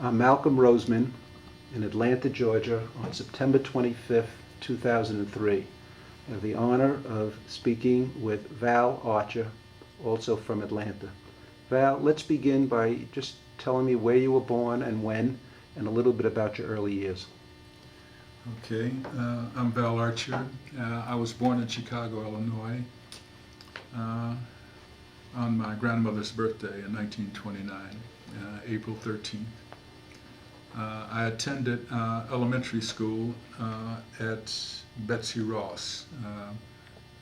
I'm Malcolm Roseman in Atlanta, Georgia, on September 25th, 2003. I have the honor of speaking with Val Archer, also from Atlanta. Val, let's begin by just telling me where you were born and when, and a little bit about your early years. Okay, I'm Val Archer. I was born in Chicago, Illinois, uh, on my grandmother's birthday in 1929, April 13th. I attended elementary school at Betsy Ross,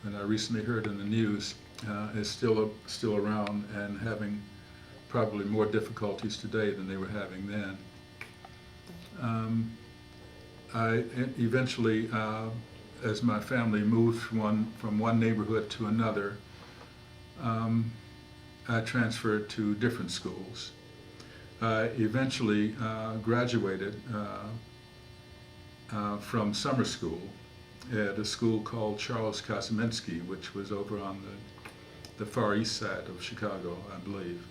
that I recently heard in the news is still around and having probably more difficulties today than they were having then. I eventually, as my family moved from one neighborhood to another, I transferred to different schools. I eventually graduated from summer school at a school called Charles Kosminski, which was over on the far east side of Chicago, I believe,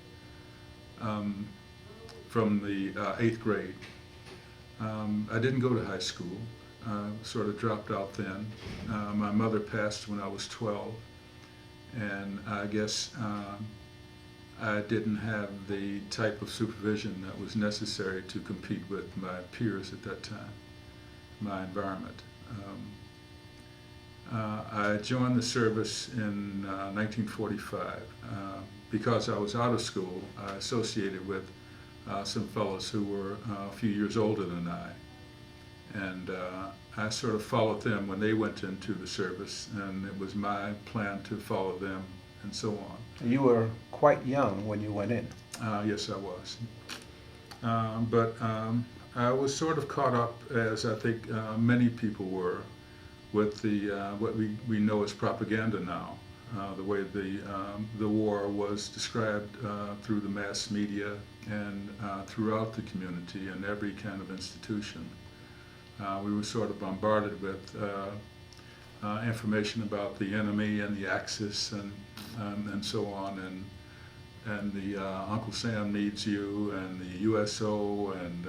from the 8th grade. I didn't go to high school, sort of dropped out then. My mother passed when I was 12, and I guess I didn't have the type of supervision that was necessary to compete with my peers at that time, my environment. I joined the service in 1945. Because I was out of school, I associated with some fellows who were a few years older than I. And I sort of followed them when they went into the service, and it was my plan to follow them and so on. You were quite young when you went in. Yes, I was. But I was sort of caught up, as I think many people were, with the what we know as propaganda now. The way the war was described through the mass media and throughout the community and every kind of institution. We were sort of bombarded with information about the enemy and the Axis and so on, and the Uncle Sam needs you and the USO and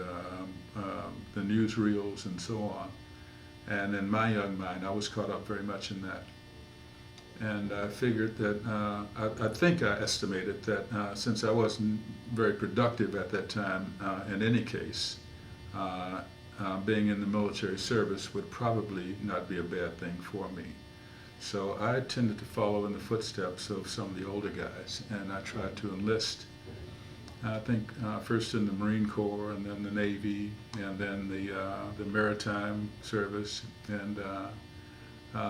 the newsreels and so on. And in my young mind, I was caught up very much in that. And I figured that, I think I estimated that since I wasn't very productive at that time, in any case, being in the military service would probably not be a bad thing for me. So I tended to follow in the footsteps of some of the older guys, and I tried to enlist, I think first in the Marine Corps, and then the Navy, and then the Maritime Service, and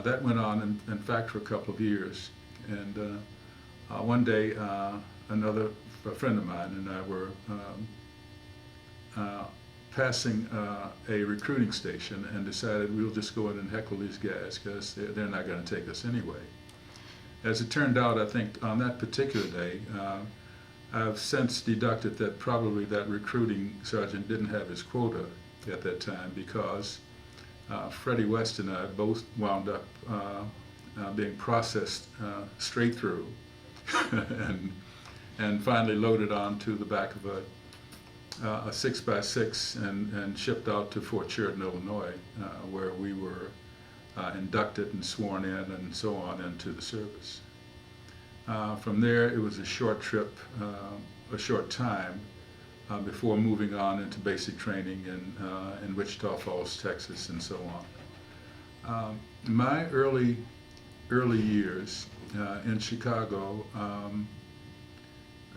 that went on, in fact, for a couple of years. And one day, a friend of mine and I were passing a recruiting station and decided we'll just go in and heckle these guys because they're not going to take us anyway. As it turned out, I think on that particular day, I've since deducted that probably that recruiting sergeant didn't have his quota at that time, because Freddie West and I both wound up being processed straight through and finally loaded onto the back of a 6x6 and shipped out to Fort Sheridan, Illinois, where we were inducted and sworn in and so on into the service. From there, it was a short trip, a short time, before moving on into basic training in Wichita Falls, Texas, and so on. My early years in Chicago,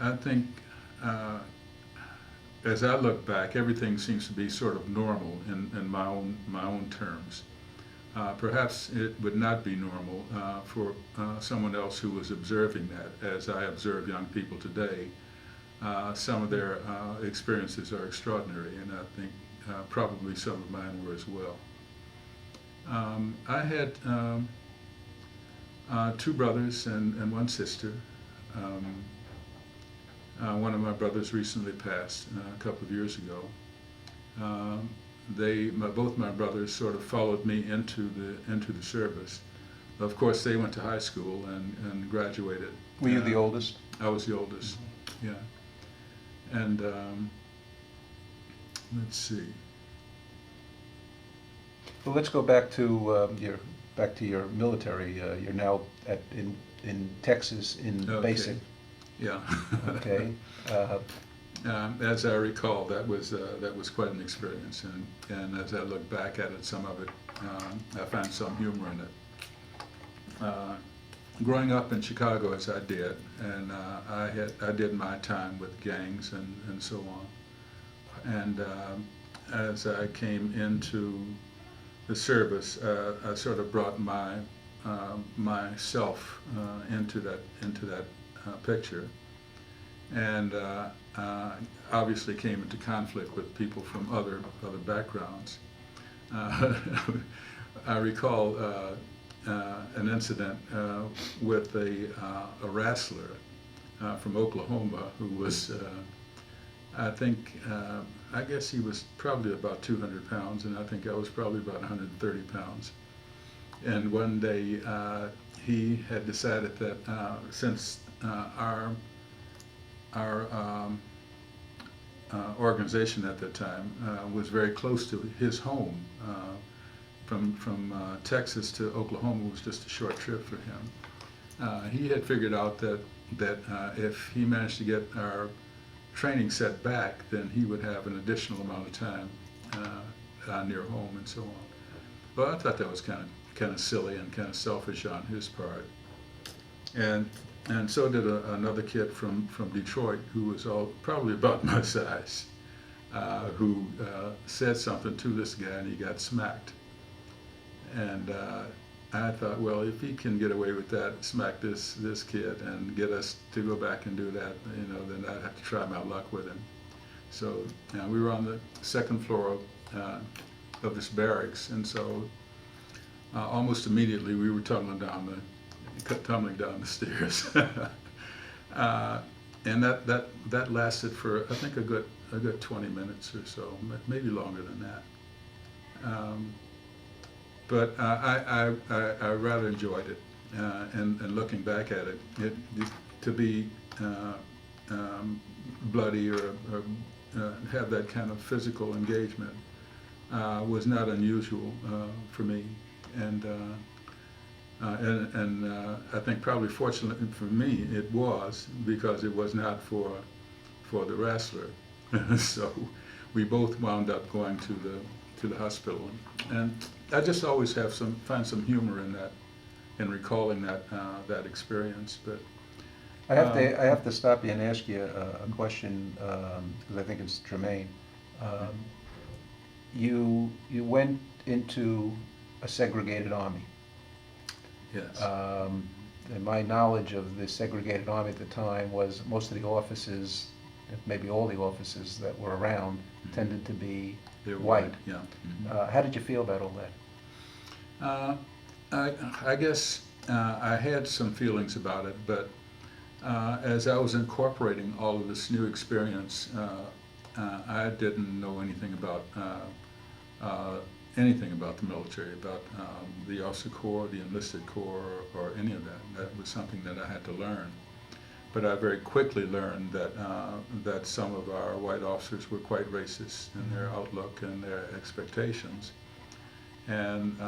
I think, as I look back, everything seems to be sort of normal in my own terms. Perhaps it would not be normal for someone else who was observing that, as I observe young people today. Some of their experiences are extraordinary, and I think probably some of mine were as well. I had two brothers and one sister. One of my brothers recently passed a couple of years ago. Both my brothers sort of followed me into the service. Of course, they went to high school and graduated. Were you the oldest? I was the oldest, yeah. And let's see. Well, let's go back to your military. You're now in Texas in Okay. basic. Yeah. Okay. Uh, As I recall, that was quite an experience, and as I look back at it, some of it, I find some humor in it. Growing up in Chicago as I did, and I did my time with gangs and so on. And as I came into the service, I sort of brought myself into that picture, and obviously came into conflict with people from other backgrounds. I recall an incident with a wrestler from Oklahoma who was, I guess he was probably about 200 pounds, and I think I was probably about 130 pounds. And one day he had decided that since our organization at that time was very close to his home, from Texas to Oklahoma was just a short trip for him. He had figured out that if he managed to get our training set back, then he would have an additional amount of time near home and so on. Well, I thought that was kind of silly and kind of selfish on his part, and so did another kid from Detroit who was probably about my size, who said something to this guy and he got smacked. And I thought, well, if he can get away with that, smack this kid and get us to go back and do that, then I'd have to try my luck with him. So we were on the second floor of this barracks, and so almost immediately we were tumbling down the stairs. And that lasted for, I think, a good 20 minutes or so, maybe longer than that. But I rather enjoyed it, and looking back at it to be bloody or have that kind of physical engagement was not unusual for me, and I think probably fortunately for me it was, because it was not for the wrestler. So we both wound up going to the hospital, and I just always find some humor in that, in recalling that experience. But I have to stop you and ask you a question, because I think it's germane. You went into a segregated army. yes, And my knowledge of the segregated army at the time was most of the officers, maybe all the officers that were around, tended to be they were white. Yeah. Mm-hmm. How did you feel about all that? I guess I had some feelings about it, but as I was incorporating all of this new experience, I didn't know anything about the military, about the officer corps, the enlisted corps, or any of that. That was something that I had to learn. But I very quickly learned that some of our white officers were quite racist in their outlook and their expectations. And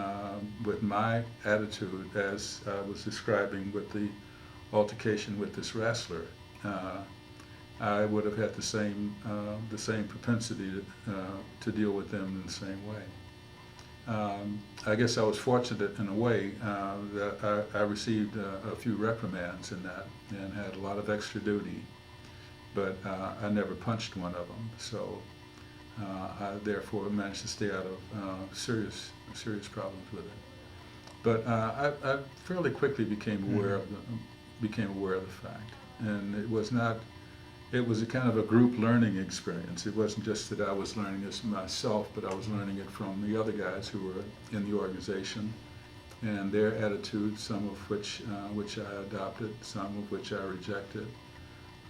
with my attitude, as I was describing with the altercation with this wrestler, I would have had the same propensity to deal with them in the same way. I guess I was fortunate in a way that I received a few reprimands in that and had a lot of extra duty, but I never punched one of them. So I therefore managed to stay out of serious problems with it. But I fairly quickly became aware of the fact, and it was a kind of a group learning experience. It wasn't just that I was learning this myself, but I was learning it from the other guys who were in the organization, and their attitudes, some of which I adopted, some of which I rejected,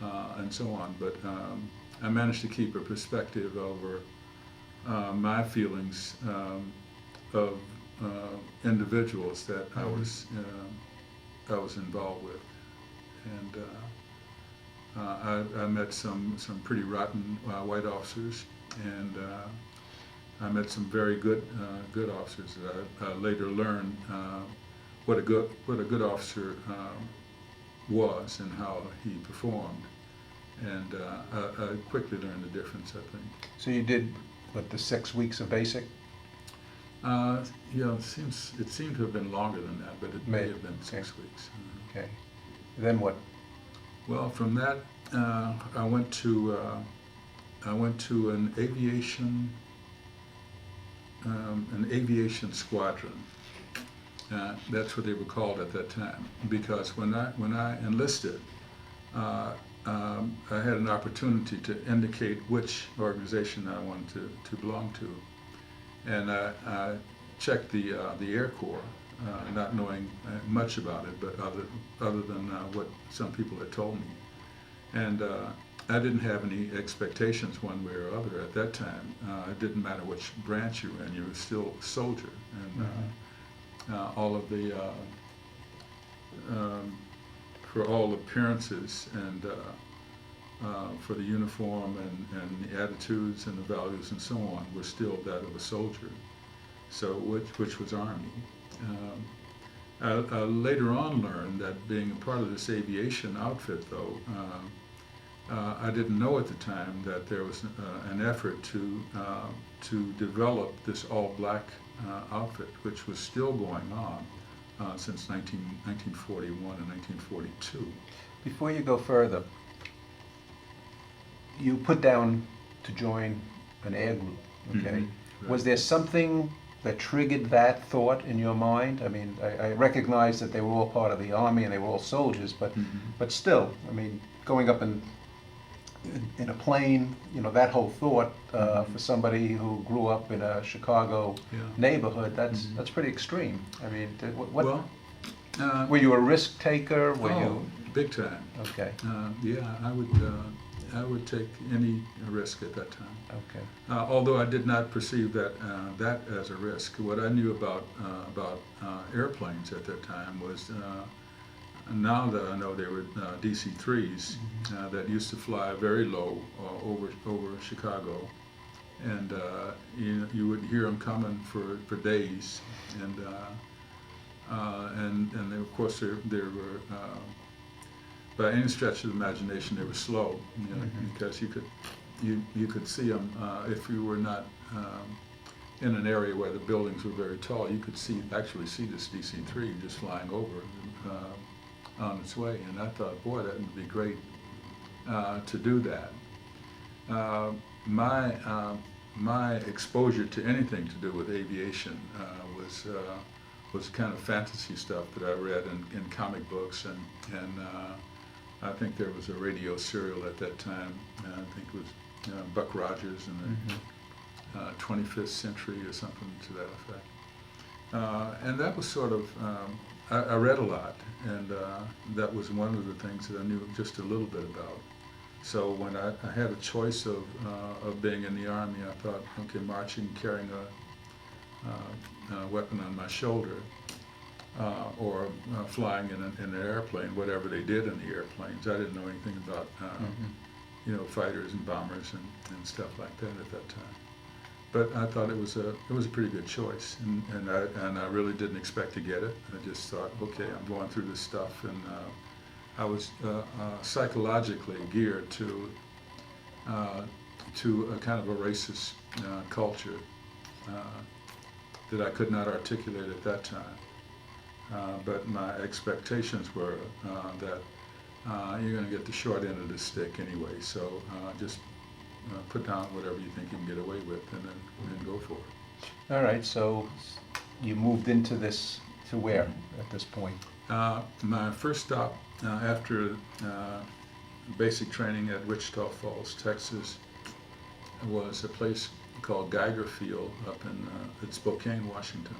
and so on. But I managed to keep a perspective over my feelings of individuals that I was involved with, and I met some pretty rotten white officers, and I met some very good officers that I later learned what a good officer was and how he performed, and I quickly learned the difference, I think. So you did, what, the 6 weeks of basic? Yeah, it seemed to have been longer than that, but it may have been 6 weeks. Okay. Then what? Well, from that, I went to an aviation squadron. That's what they were called at that time. Because when I enlisted, I had an opportunity to indicate which organization I wanted to belong to, and I checked the Air Corps, not knowing much about it, but other than what some people had told me. And I didn't have any expectations one way or other at that time. It didn't matter which branch you were in, you were still a soldier. And all of the, for all appearances and for the uniform and the attitudes and the values and so on were still that of a soldier, so which was Army. I later on learned that being a part of this aviation outfit, though, I didn't know at the time that there was an effort to develop this all-black outfit, which was still going on since 1941 and 1942. Before you go further, you put down to join an air group, okay? Right. Was there something that triggered that thought in your mind? I mean, I recognize that they were all part of the Army and they were all soldiers, but still, I mean, going up in a plane, you know, that whole thought for somebody who grew up in a Chicago neighborhood, that's pretty extreme. I mean, Well, were you a risk taker? Were oh, you? big time. Okay. Yeah, I would take any risk at that time. Okay. Although I did not perceive that as a risk. What I knew about airplanes at that time was, now that I know they were DC-3s that used to fly very low over Chicago, and you would hear them coming for days, and of course they were. By any stretch of the imagination, they were slow, you know, because you could see them if you were not in an area where the buildings were very tall. You could actually see this DC-3 just flying over on its way, and I thought, boy, that would be great to do that. My exposure to anything to do with aviation was kind of fantasy stuff that I read in comic books, and I think there was a radio serial at that time. I think it was Buck Rogers in the 25th Century or something to that effect. And that was sort of, I read a lot, and that was one of the things that I knew just a little bit about. So when I had a choice of being in the Army, I thought, okay, marching, carrying a weapon on my shoulder, or flying in an airplane, whatever they did in the airplanes. I didn't know anything about, you know, fighters and bombers and stuff like that at that time. But I thought it was a pretty good choice, and I really didn't expect to get it. I just thought, okay, I'm going through this stuff, and I was psychologically geared to a kind of a racist culture that I could not articulate at that time. But my expectations were that you're going to get the short end of the stick anyway, so just put down whatever you think you can get away with, and then go for it. All right, so you moved into this, to where at this point? My first stop after basic training at Wichita Falls, Texas, was a place called Geiger Field up in Spokane, Washington.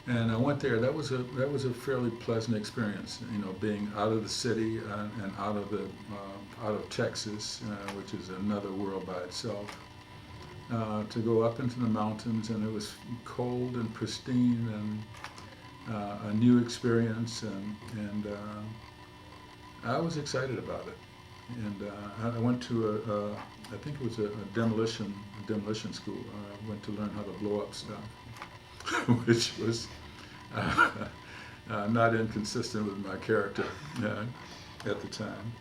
And I went there. That was a fairly pleasant experience, you know, being out of the city and out of Texas, which is another world by itself. To go up into the mountains, and it was cold and pristine, and a new experience, and I was excited about it. And I went to I think it was a demolition school. I went to learn how to blow up stuff, which was not inconsistent with my character at the time.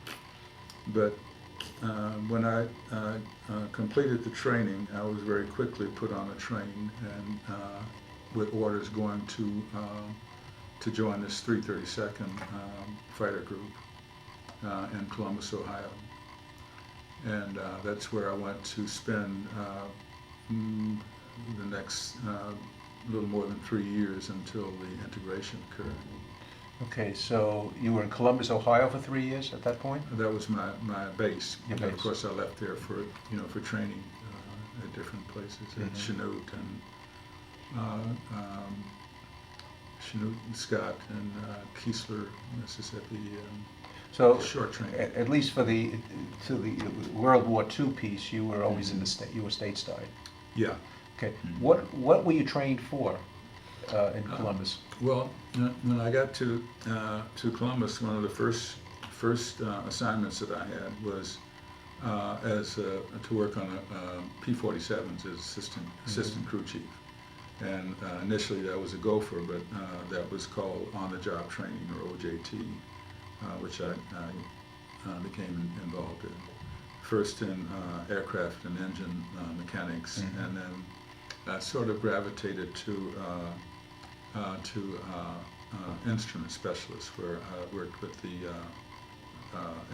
But when I completed the training, I was very quickly put on a train and with orders going to join this 332nd fighter group in Columbus, Ohio. And that's where I went to spend the next little more than 3 years until the integration occurred. Okay, so you were in Columbus, Ohio for 3 years at that point? That was my base. Your And of base. course, I left there for for training at different places, at Chanute and Scott and Keesler, Mississippi, So, short training. at least for the World War II piece, you were always in the state. You were stateside. Yeah. Okay. What were you trained for in Columbus? Well, when I got to Columbus, one of the first assignments that I had was to work on a P-47s as assistant crew chief. And initially that was a gopher, but that was called on-the-job training, or OJT, which I became involved in. First in aircraft and engine mechanics, and then I sort of gravitated to instrument specialist, where I worked with the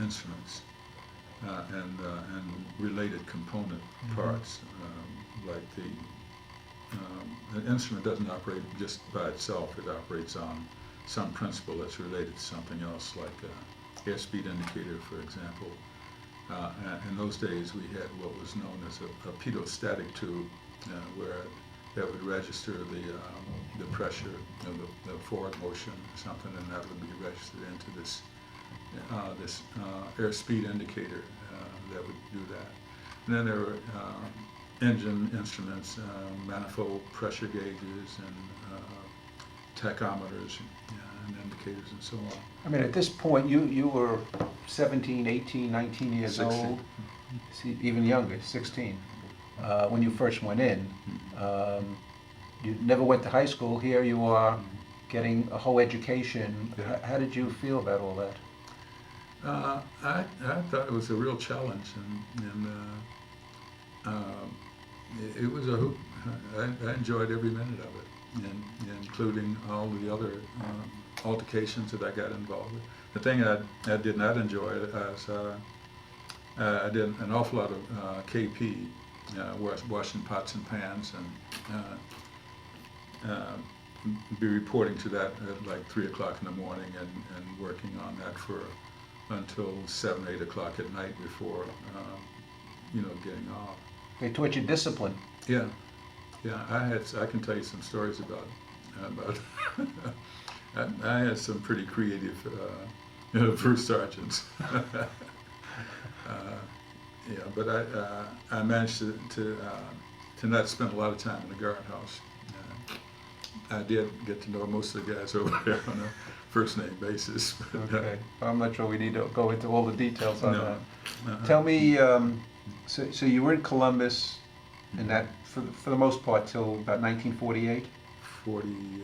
instruments and related component parts, like the instrument doesn't operate just by itself. It operates on some principle that's related to something else, like airspeed indicator, for example. In those days, we had what was known as a pedostatic tube, where that would register the pressure of the forward motion or something, and that would be registered into this airspeed indicator that would do that. And then there were engine instruments, manifold pressure gauges, and tachometers and indicators and so on. I mean, at this point, you were 17, 18, 19 years 16. old, see, even younger, 16, when you first went in. You never went to high school. Here you are getting a whole education. Yeah. How did you feel about all that? I thought it was a real challenge, and it was a hoop. I enjoyed every minute of it, and including all the other altercations that I got involved with. The thing I did not enjoy is I did an awful lot of KP, washing pots and pans, and be reporting to that at like 3 o'clock in the morning, and working on that until 7, 8 o'clock at night before getting off. They taught you discipline. Yeah, I can tell you some stories about I had some pretty creative first sergeants. But I managed to not spend a lot of time in the guardhouse. I did get to know most of the guys over there on a first name basis. Okay, I'm not sure we need to go into all the details on No. that. Tell me, so you were in Columbus, and that for the most part till about 1948? 49.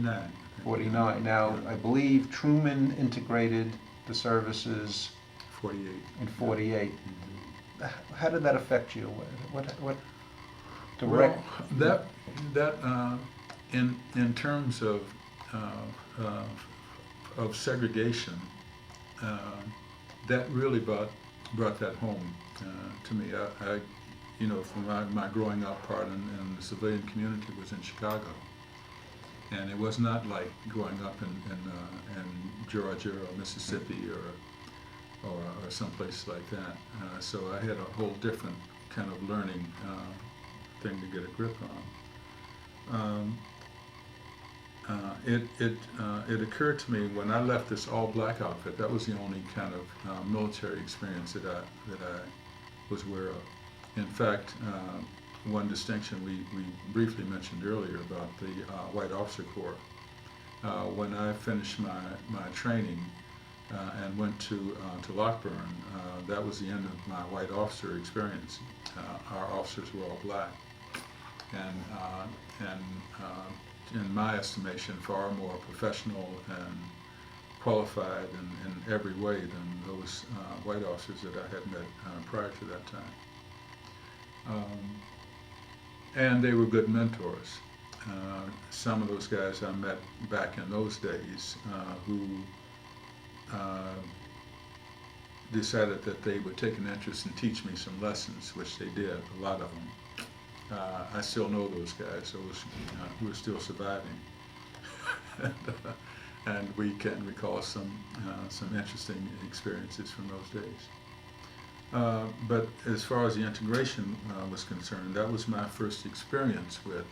I think. 49. Now, Yeah. I believe Truman integrated the services 48. in 48. How did that affect you? What Well, that in terms of segregation, that really brought that home to me. I from my growing up part in the civilian community was in Chicago, and it was not like growing up in Georgia or Mississippi or someplace like that. So I had a whole different kind of learning thing to get a grip on. It occurred to me when I left this all-black outfit, that was the only kind of military experience that I was aware of. In fact, one distinction we briefly mentioned earlier about the White Officer Corps. When I finished my training, and went to Lockburn. That was the end of my white officer experience. Our officers were all black, and in my estimation, far more professional and qualified in every way than those white officers that I had met prior to that time. And they were good mentors. Some of those guys I met back in those days who decided that they would take an interest and teach me some lessons, which they did, a lot of them. I still know those guys, who are still surviving. And we can recall some interesting experiences from those days. But as far as the integration was concerned, that was my first experience with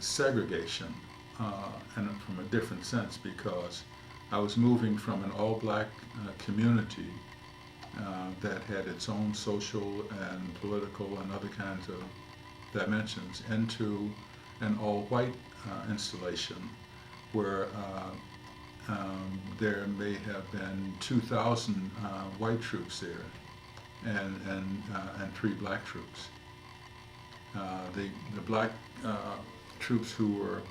segregation, and from a different sense, because I was moving from an all-black community that had its own social and political and other kinds of dimensions into an all-white installation where there may have been 2,000 white troops there and 3 black troops. The black troops who were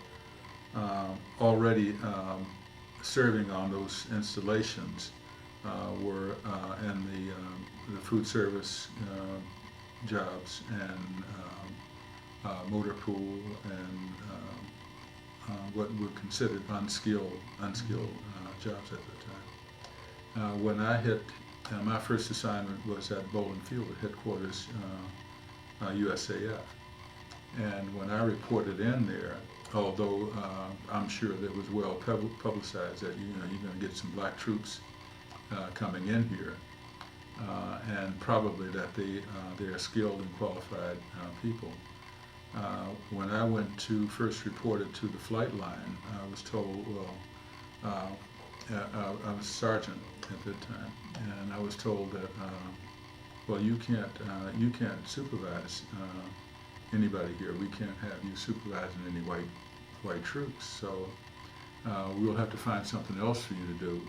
already serving on those installations were in the food service jobs and motor pool and what were considered unskilled jobs at the time. When I hit, my first assignment was at Bowling Field at headquarters, USAF. And when I reported in there, although I'm sure that it was well publicized that you're going to get some black troops coming in here, and probably that they are skilled and qualified people. When I went to first reported to the flight line, I was told, well, I was sergeant at that time, and I was told that, well, you can't supervise anybody here. We can't have you supervising any white troops. So we'll have to find something else for you to do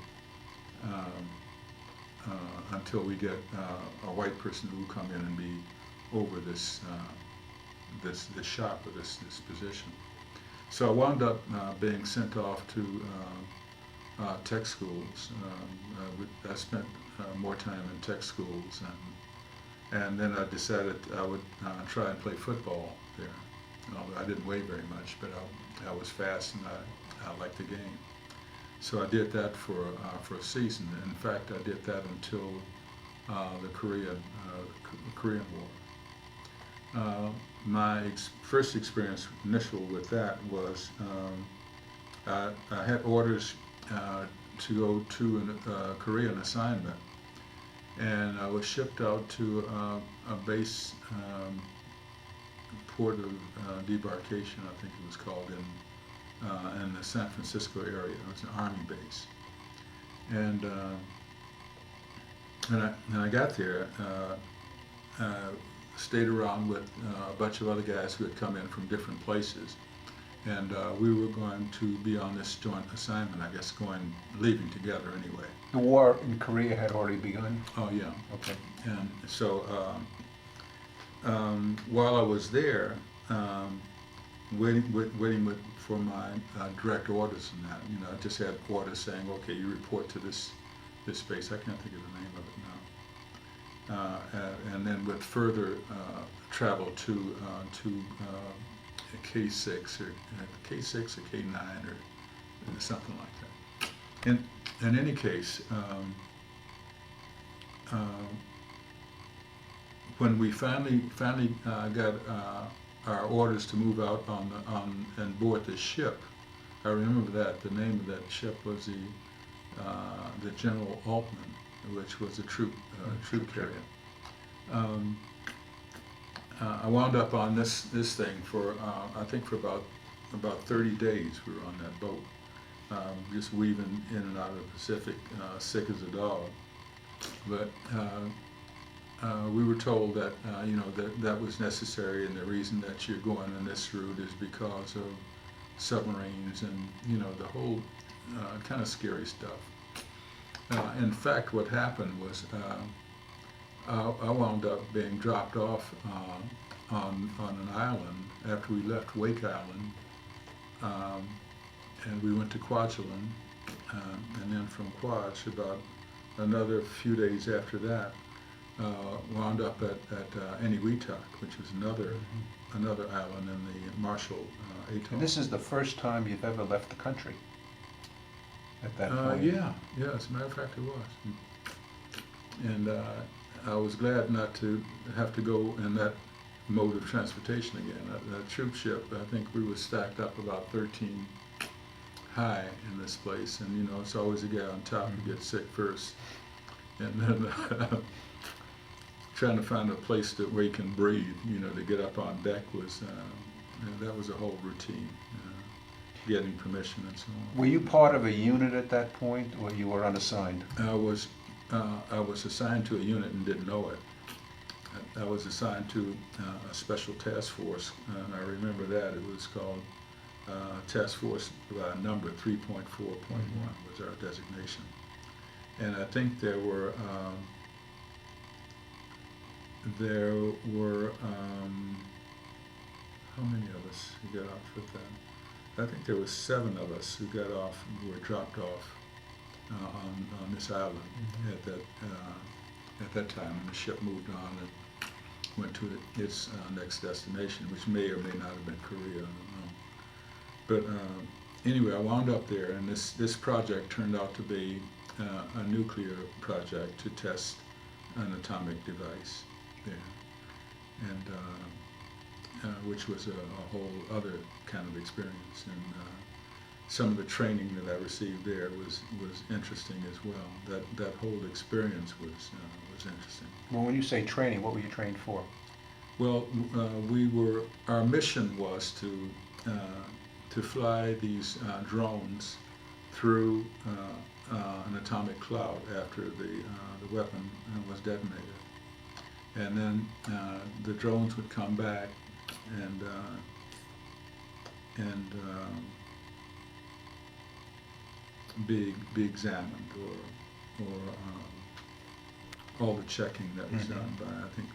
until we get a white person who will come in and be over this shop or this position. So I wound up being sent off to tech schools. I spent more time in tech schools, and then I decided I would try and play football there. Although I didn't weigh very much, but I was fast and I liked the game. So I did that for a season. In fact, I did that until the Korean War. My first experience initial with that was I had orders to go to a Korean assignment, and I was shipped out to a base, port of debarkation, I think it was called, in the San Francisco area. It was an Army base, and I got there. Stayed around with a bunch of other guys who had come in from different places, and we were going to be on this joint assignment, I guess, leaving together anyway. The war in Korea had already begun? Oh, yeah. Okay. And so while I was there, waiting for my direct orders and that, I just had orders saying, okay, you report to this base. I can't think of the name of it now. And then with further travel to K6 or K6 or K9 or something like that. In any case, when we finally got our orders to move out and board the ship, I remember that the name of that ship was the General Altman, which was a troop carrier. I wound up on this thing for I think for about 30 days. We were on that boat, just weaving in and out of the Pacific, sick as a dog. But we were told that that was necessary, and the reason that you're going on this route is because of submarines and the whole kind of scary stuff. In fact, what happened was I wound up being dropped off on an island after we left Wake Island, and we went to Kwajalein, and then from Kwaj, about another few days after that, wound up at Eniwetok, which was another island in the Marshall Atoll. And this is the first time you've ever left the country at that point? Yeah, as a matter of fact, it was. And I was glad not to have to go in that mode of transportation again. That troop ship, I think we were stacked up about 13 high in this place, and you know, it's always the guy on top who gets sick first. And then trying to find a place where you can breathe, you know, to get up on deck was, that was a whole routine, getting permission and so on. Were you part of a unit at that point, or you were unassigned? I was assigned to a unit and didn't know it. I was assigned to a special task force, and I remember that. It was called Task Force number 3.4.1 was our designation. And I think there were how many of us who got off with that? I think there were 7 of us who got off, who were dropped off on this island at that time, and the ship moved on and went to its next destination, which may or may not have been Korea, I don't know. But anyway, I wound up there, and this project turned out to be a nuclear project to test an atomic device there, and which was a whole other kind of experience. And some of the training that I received there was interesting as well. That whole experience was interesting. Well, when you say training, what were you trained for? Well, our mission was to fly these drones through an atomic cloud after the weapon was detonated, and then the drones would come back and be examined, or all the checking that was done by, I think,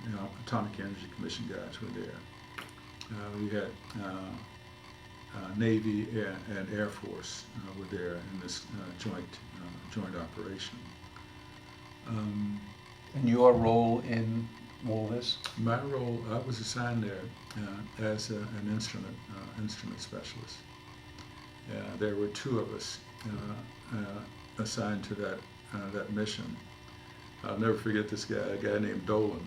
Atomic Energy Commission guys were there. We had Navy and Air Force were there in this joint operation. And your role in all this? My role, I was assigned there as an instrument specialist. There were 2 of us assigned to that mission. I'll never forget this guy, a guy named Dolan,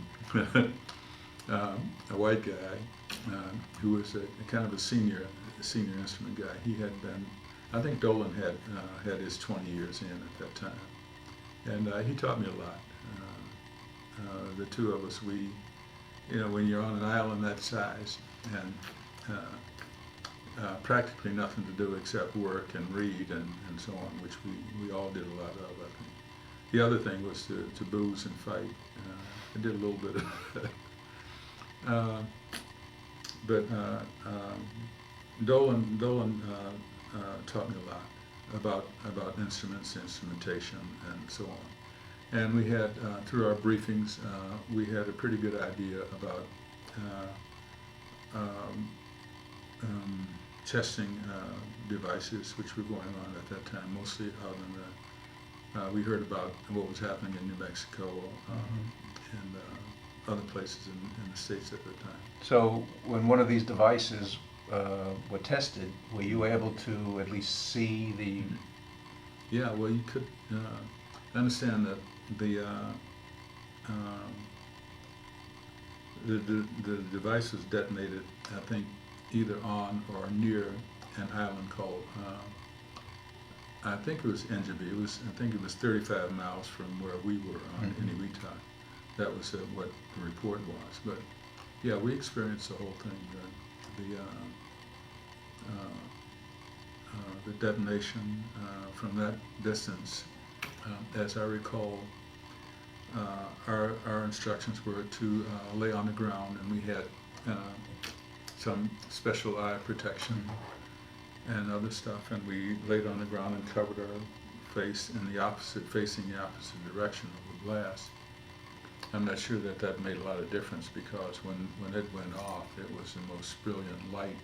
a white guy who was a kind of a senior instrument guy. He had been, I think Dolan had his 20 years in at that time, and he taught me a lot. The 2 of us, we, you know, when you're on an island that size and practically nothing to do except work and read and so on, which we all did a lot of, I think. The other thing was to booze and fight. I did a little bit of that. But Dolan taught me a lot about instruments, instrumentation, and so on. And we had, through our briefings, we had a pretty good idea about testing devices which were going on at that time, mostly out in the, we heard about what was happening in New Mexico and other places in the States at the time. So when one of these devices were tested, were you able to at least see the... Yeah, well, you could understand that the device was detonated, I think, either on or near an island called, I think it was Engebi. I think it was 35 miles from where we were on Eniwetok. That was what the report was. But yeah, we experienced the whole thing. The detonation from that distance, as I recall, our instructions were to lay on the ground, and we had some special eye protection and other stuff, and we laid on the ground and covered our facing the opposite direction of the blast. I'm not sure that that made a lot of difference, because when it went off, it was the most brilliant light,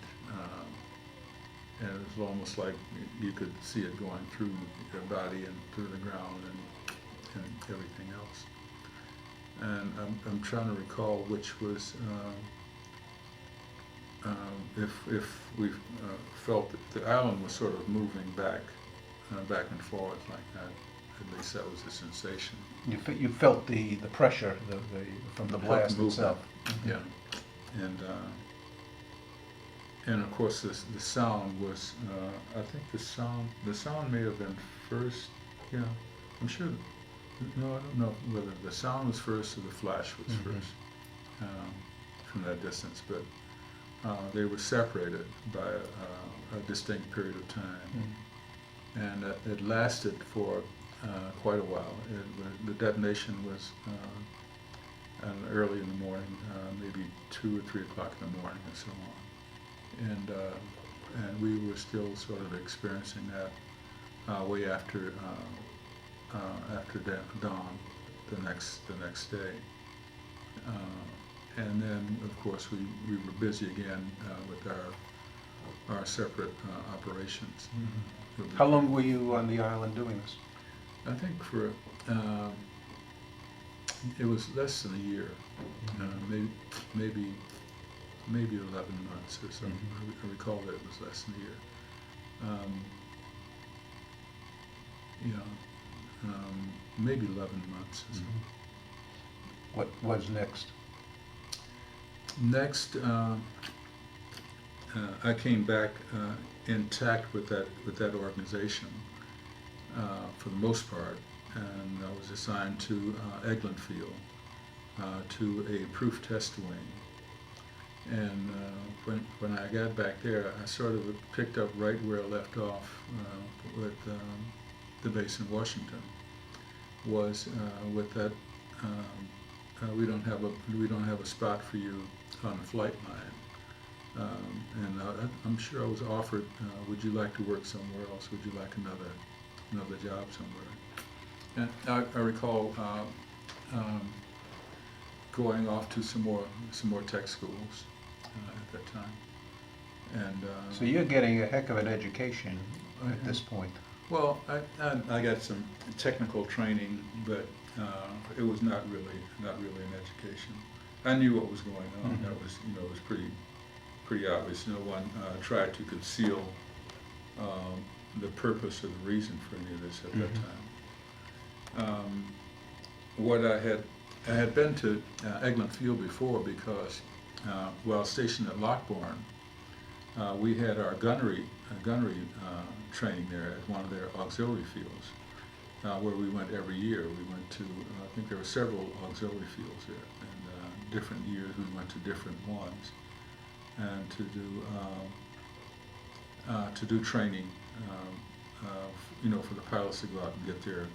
and it was almost like you could see it going through your body and through the ground and everything else. And I'm trying to recall which was, if we felt that the island was sort of moving back and forth like that. At least that was the sensation. You felt the pressure from the Felt blast movement. itself. Yeah, and of course the sound was. I think the sound may have been first. Yeah, I'm sure. No, I don't know whether the sound was first or the flash was first from that distance, but they were separated by a distinct period of time, and it lasted for quite a while. The detonation was early in the morning, maybe 2 or 3 o'clock in the morning, and so on. And we were still sort of experiencing that way after dawn the next day. And then, of course, we were busy again with our separate operations. How long were you on the island doing this? I think for it was less than a year, maybe 11 months or something. I recall that it was less than a year. Maybe 11 months or something. What was next? Next, I came back intact with that organization for the most part, and I was assigned to Eglin Field, to a proof test wing. And when I got back there, I sort of picked up right where I left off with the base in Washington. Was with that we don't have a spot for you on the flight line, and I'm sure I was offered, would you like to work somewhere else? Would you like another job somewhere? And I recall going off to some more tech schools at that time. And so you're getting a heck of an education at this point. Well, I got some technical training, but it was not really an education. I knew what was going on. That was, it was pretty obvious. No one tried to conceal the purpose or the reason for any of this at that time. What I had been to Eglin Field before, because while stationed at Lockbourne, we had our gunnery training there at one of their auxiliary fields, where we went every year. We went to, I think there were several auxiliary fields there, and different years we went to different ones, and to do training, for the pilots to go out and get their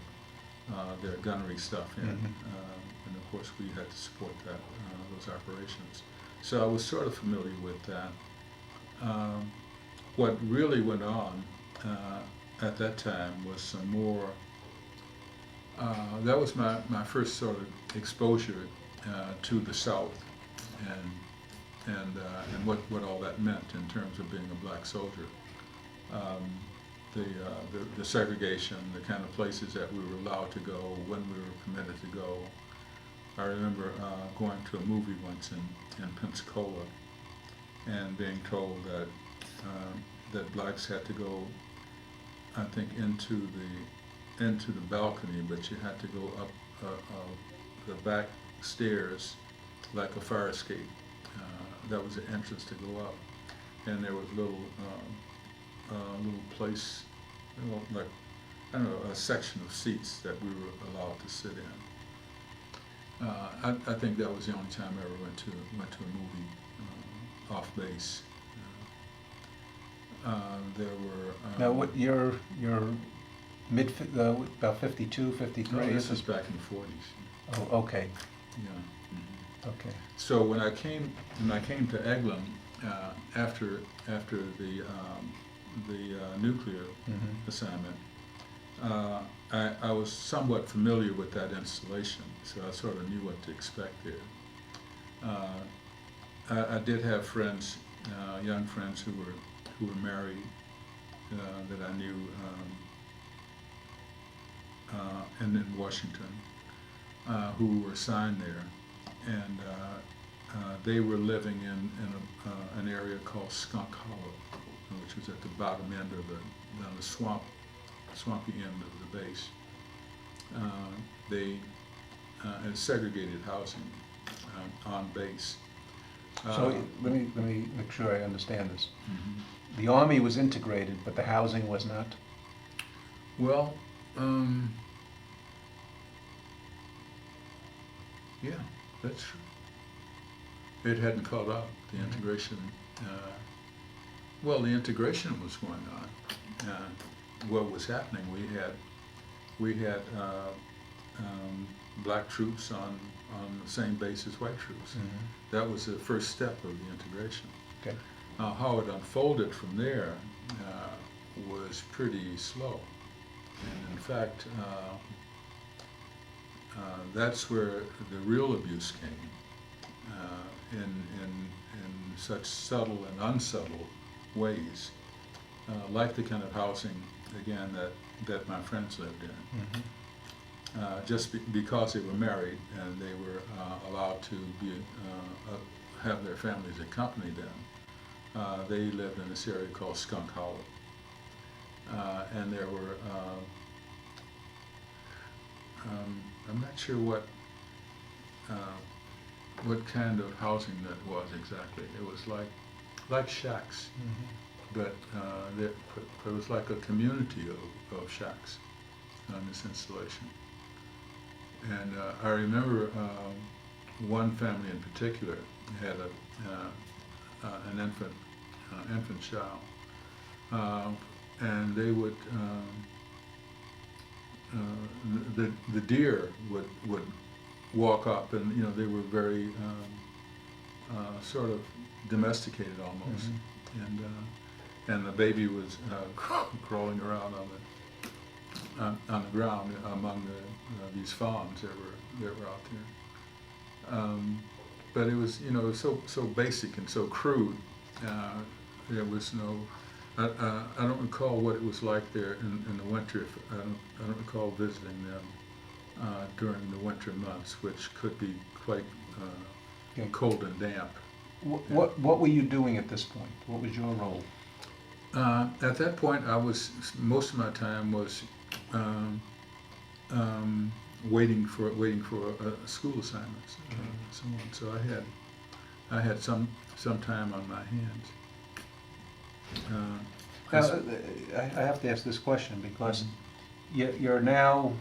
gunnery stuff in, and of course we had to support those operations. So I was sort of familiar with that. What really went on at that time was some more. That was my first sort of exposure to the South, and what all that meant in terms of being a black soldier. The segregation, the kind of places that we were allowed to go, when we were permitted to go. I remember going to a movie once in Pensacola, and being told that blacks had to go, I think, into the balcony, but you had to go up the back stairs like a fire escape. That was the entrance to go up, and there was a little place, like, I don't know, a section of seats that we were allowed to sit in. I think that was the only time I ever went to a movie off base. There were Now, what you're about 52, 53? no, this was back in the 40s. Oh, okay. Yeah. Okay. So when I came to Eglin after the nuclear assignment, I was somewhat familiar with that installation, so I sort of knew what to expect there. I did have friends, young friends who were married that I knew, and in Washington, who were assigned there, and they were living in an area called Skunk Hollow, which was at the bottom end of on the swampy end of the base. They had segregated housing on base. So let me make sure I understand this. Mhm. The Army was integrated, but the housing was not? Well, yeah, that's true. It hadn't caught up, the integration. Well, the integration was going on. What was happening, we had black troops on the same base as white troops. Mm-hmm. That was the first step of the integration. Okay. How it unfolded from there was pretty slow. And in fact, that's where the real abuse came, in such subtle and unsubtle ways, like the kind of housing, again, that my friends lived in. Mm-hmm. Just because they were married and they were allowed to have their families accompany them, they lived in this area called Skunk Hollow. And there were, I'm not sure what kind of housing that was exactly. It was like shacks, Mm-hmm. but there was like a community of shacks on this installation. And I remember one family in particular had an infant child, and they would the deer would walk up, and they were very sort of domesticated almost, Mm-hmm. and the baby was crawling around on the ground among these fawns that were out there. But it was so basic and so crude. There was no. I don't recall what it was like there in the winter. I don't recall visiting them during the winter months, which could be quite Okay. cold and damp. What were you doing at this point? What was your role? At that point, most of my time was waiting for school assignments, so on. So I had some time on my hands. Now, I have to ask this question because you're now,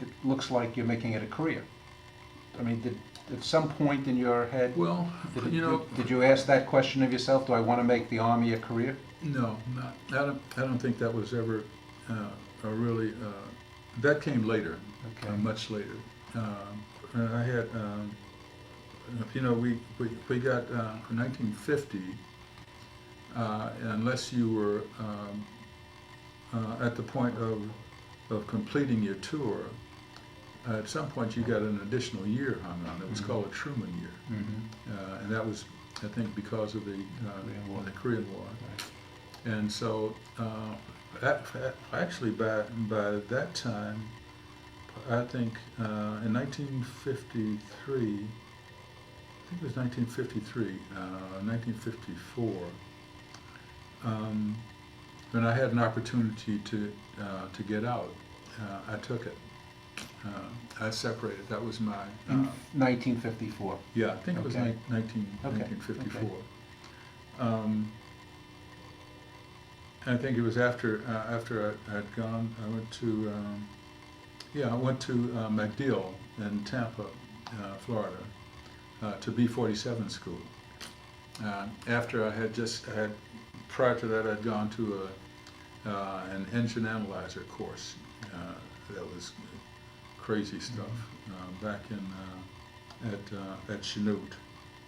it looks like you're making it a career. I mean, at some point in your head, Well, did you ask that question of yourself? Do I want to make the Army a career? no, I don't think that was ever a really. That came later, Okay. much later. I had, we got 1950. Unless you were at the point of completing your tour, at some point you got an additional year hung on. It was called a Truman year, Mm-hmm. and that was, I think, because of the Korean War. Right. And so, actually, by that time, I think in 1953, I think it was 1953, 1954. When I had an opportunity to get out, I took it. I separated. That was my. In 1954. Yeah, I think it was Okay. 1954. Okay. I think it was after I had gone. I went to MacDill in Tampa, Florida, to B-47 school. After I had prior to that, I'd gone to an engine analyzer course. That was crazy stuff back at Chanute,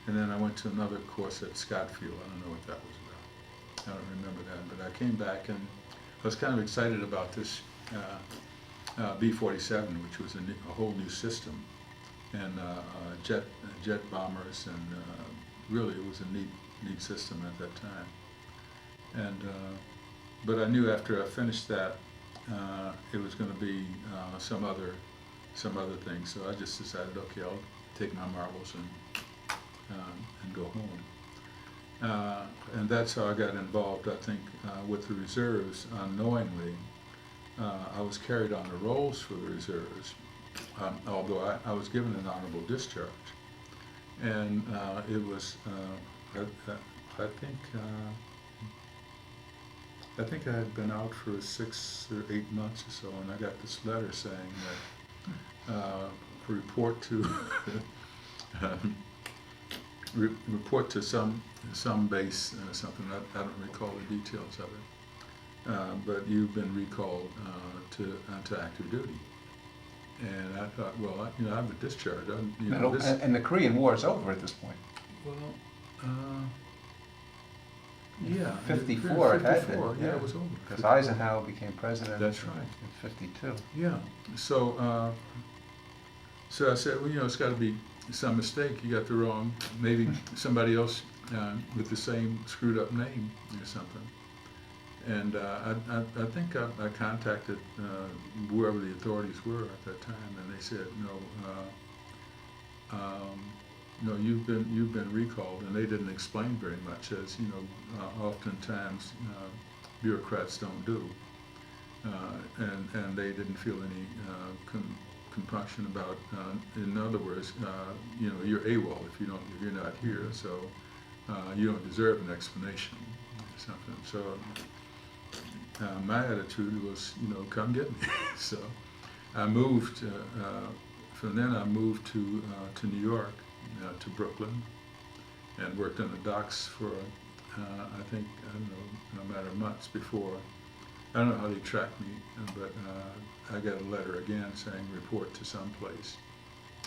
and then I went to another course at Scottsfield. I don't know what that was about. I don't remember that, but I came back, and was kind of excited about this B-47, which was a whole new system, and jet bombers, and really it was a neat system at that time. And but I knew after I finished that, it was going to be some other thing. So I just decided, okay, I'll take my marbles and go home. And that's how I got involved, I think, with the reserves. Unknowingly, I was carried on the rolls for the reserves, although I was given an honorable discharge. And it was, I think I had been out for 6 or 8 months or so, and I got this letter saying that report to report to some base, something. I don't recall the details of it, but you've been recalled to active duty. And I thought, well, I have a discharge. And the Korean War is over at this point. Well, yeah. 54, it had been. Yeah, it was over. Because Eisenhower became president. That's right. In 52. Yeah. So, so I said, well, it's got to be some mistake. You got the wrong. Maybe somebody else with the same screwed up name or something. And I think I contacted whoever the authorities were at that time, and they said, no, you've been recalled, and they didn't explain very much, as oftentimes bureaucrats don't do, and they didn't feel any compunction about. In other words, you're AWOL if you're not here, so you don't deserve an explanation or something. So my attitude was, come get me. So I moved. From then I moved to New York. To Brooklyn, and worked on the docks for, a matter of months before. I don't know how they tracked me, but I got a letter again saying report to some place,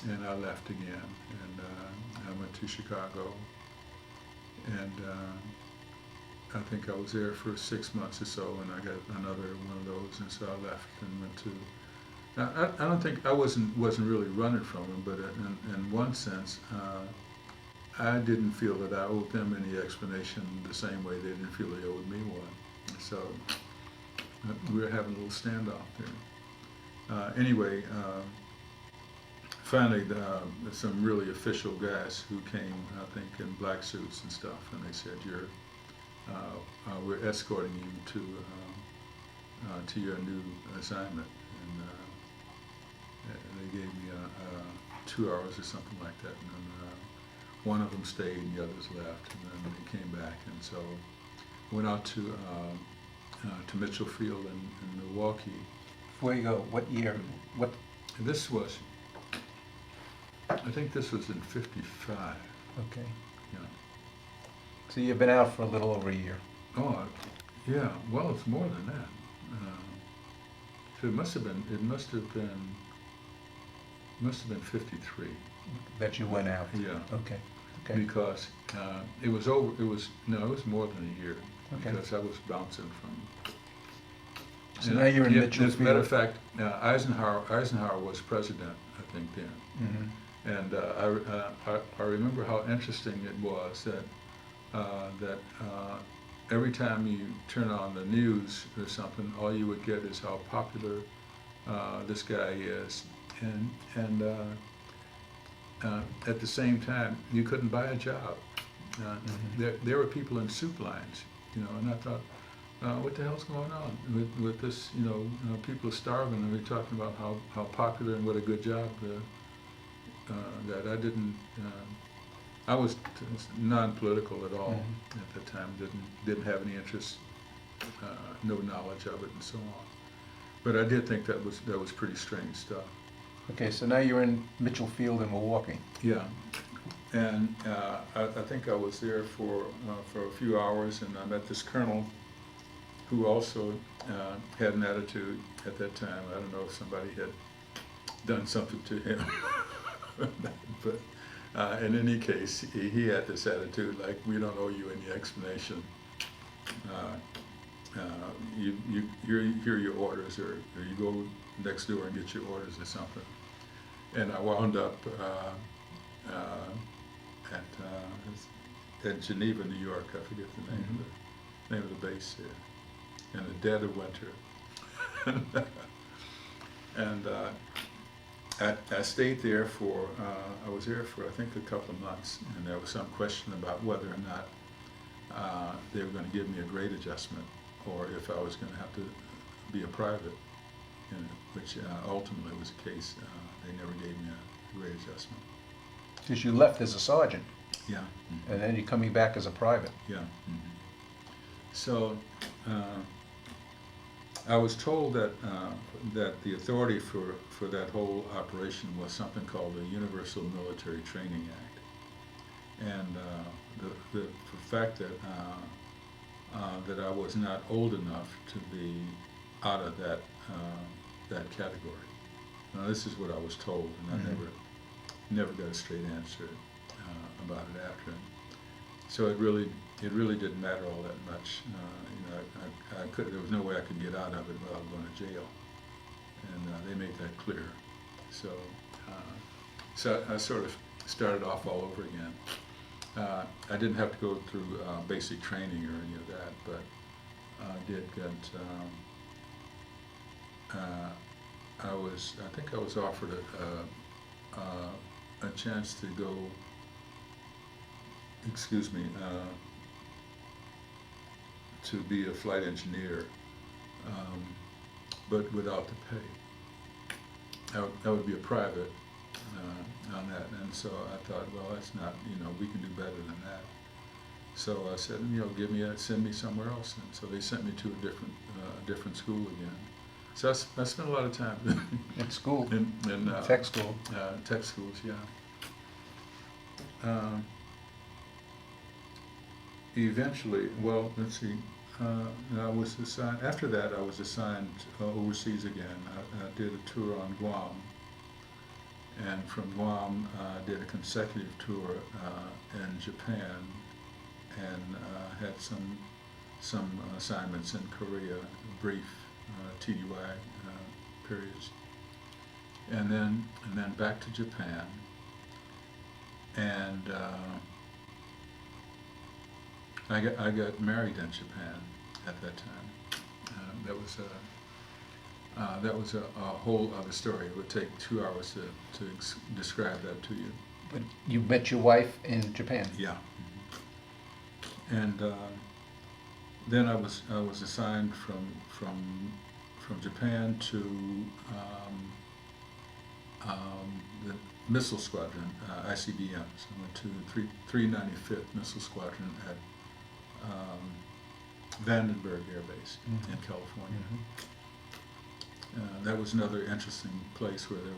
and I left again, and I went to Chicago, and I think I was there for 6 months or so, and I got another one of those, and so I left and went to. I don't think I wasn't really running from them, but in one sense, I didn't feel that I owed them any explanation the same way they didn't feel they owed me one. So we were having a little standoff there. Anyway, finally, some really official guys who came, I think, in black suits and stuff, and they said, we're escorting you to your new assignment. And they gave me 2 hours or something like that, and then one of them stayed and the others left, and then they came back, and so went out to Mitchell Field in Milwaukee. Before you go, what year? What? And this was, I think this was in '55. Okay. Yeah. So you've been out for a little over a year. Oh, yeah. Well, it's more than that. So it must have been 53. That you went out. Yeah. Okay. Okay. Because it was over. It was more than a year. Okay. Because I was bouncing from. So now you're in Mitchell As a matter of Field. fact, Eisenhower was president, I think, then. Mm-hmm. And I remember how interesting it was that every time you turn on the news or something, all you would get is how popular this guy is, and at the same time, you couldn't buy a job. There were people in soup lines, and I thought, what the hell's going on with this? People are starving, and we're talking about how popular and what a good job that I didn't. I was non-political at all at the time. Didn't have any interest, no knowledge of it, and so on. But I did think that was pretty strange stuff. Okay, so now you're in Mitchell Field in Milwaukee. Yeah, and I think I was there for a few hours, and I met this colonel who also had an attitude at that time. I don't know if somebody had done something to him, but. In any case, he had this attitude like, we don't owe you any explanation. you hear your orders, or you go next door and get your orders or something. And I wound up at Geneva, New York. I forget the name of the base there, in the dead of winter. And I stayed there for, I was there for I think a couple of months, and there was some question about whether or not they were going to give me a grade adjustment, or if I was going to have to be a private, which ultimately was the case. They never gave me a grade adjustment. Because you left as a sergeant, Yeah. and then you're coming back as a private. Yeah. So I was told that that the authority for that whole operation was something called the Universal Military Training Act, and the fact that that I was not old enough to be out of that category. Now, this is what I was told, and I never got a straight answer about it after. So it really didn't matter all that much. There was no way I could get out of it without going to jail, and they made that clear. So I sort of started off all over again. I didn't have to go through basic training or any of that, but I did get. I think I was offered a chance to go. Excuse me. To be a flight engineer, but without the pay. I would be a private on that, and so I thought, well, that's not, we can do better than that. So I said, send me somewhere else, and so they sent me to a different school again. So I spent a lot of time In school, in tech school. Tech schools, yeah. Eventually, well, let's see. I was assigned. After that, I was assigned overseas again. I did a tour on Guam, and from Guam, I did a consecutive tour in Japan, and had some assignments in Korea, brief TDY periods, and then back to Japan, and. I got married in Japan at that time. That was a whole other story. It would take 2 hours to describe that to you. But you met your wife in Japan. Yeah. And then I was assigned from Japan to the missile squadron, ICBMs. I went to 395th Missile Squadron at Vandenberg Air Base in California. That was another interesting place where there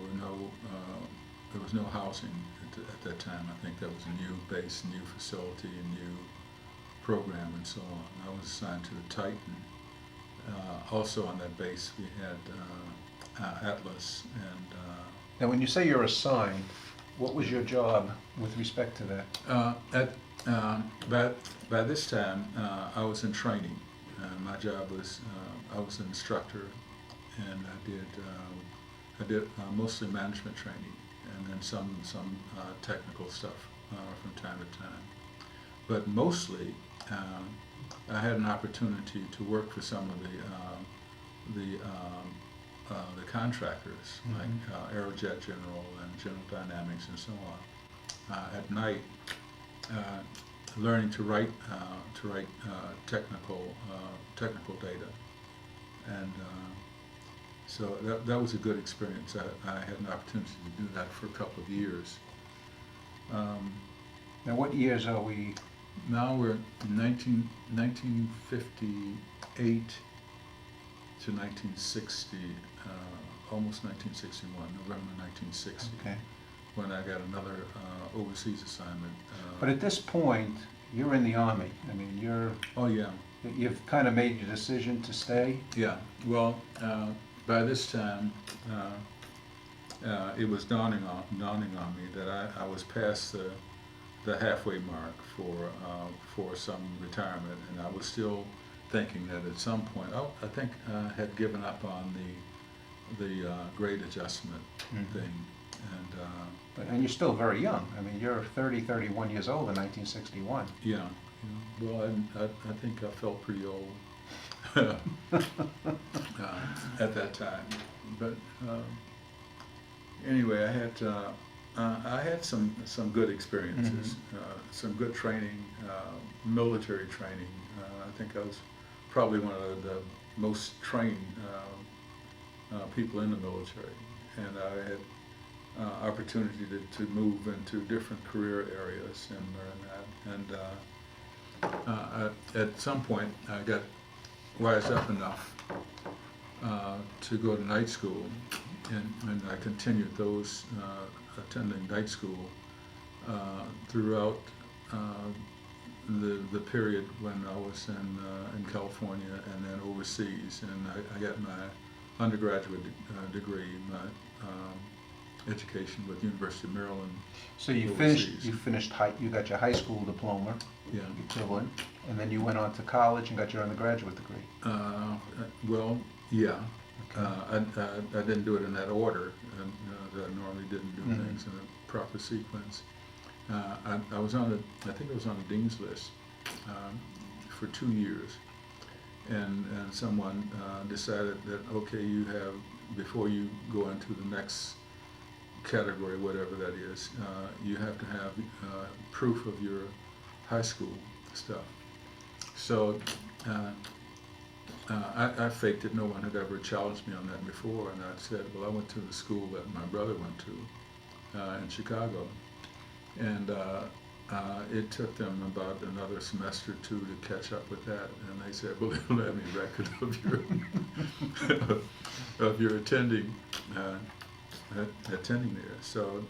was no housing at that time. I think that was a new base, new facility, a new program, and so on. I was assigned to the Titan. Also on that base, we had Atlas and. Now, when you say you're assigned, what was your job with respect to that? By this time, I was in training. My job was I was an instructor, and I did mostly management training, and then some technical stuff from time to time. But mostly, I had an opportunity to work for some of the contractors, like Aerojet General and General Dynamics and so on. At night, learning to write technical data, and so that was a good experience. I had an opportunity to do that for a couple of years. Now, what years are we? Now we're in 1958 to 1960, almost 1961, November 1960. Okay. When I got another overseas assignment. But at this point, you're in the Army. I mean, Oh yeah. You've kind of made your decision to stay. Yeah. Well, by this time, it was dawning on me that I was past the halfway mark for some retirement, and I was still thinking that at some point, I think I had given up on the grade adjustment thing, and And you're still very young. I mean, you're 30, 31 years old in 1961. yeah, well, I think I felt pretty old at that time. But anyway, I had some good experiences, some good training, military training. I think I was probably one of the most trained people in the military, and I had opportunity to move into different career areas and learn that. And at some point, I got wised up enough to go to night school, and I continued those, attending night school throughout the period when I was in California and then overseas. And I got my undergraduate degree, my education with University of Maryland. So you overseas. finished you got your high school diploma, Yeah. equivalent, and then you went on to college and got your undergraduate degree. Well, yeah. Okay. I didn't do it in that order. I normally didn't do things in a proper sequence. I was on I think I was on the dean's list for 2 years, and someone decided that, okay, you have, before you go into the next category, whatever that is, you have to have proof of your high school stuff. So I faked it. No one had ever challenged me on that before, and I said, well, I went to the school that my brother went to in Chicago, and it took them about another semester or 2 to catch up with that, and they said, well, they don't have any record of your of your attending there. So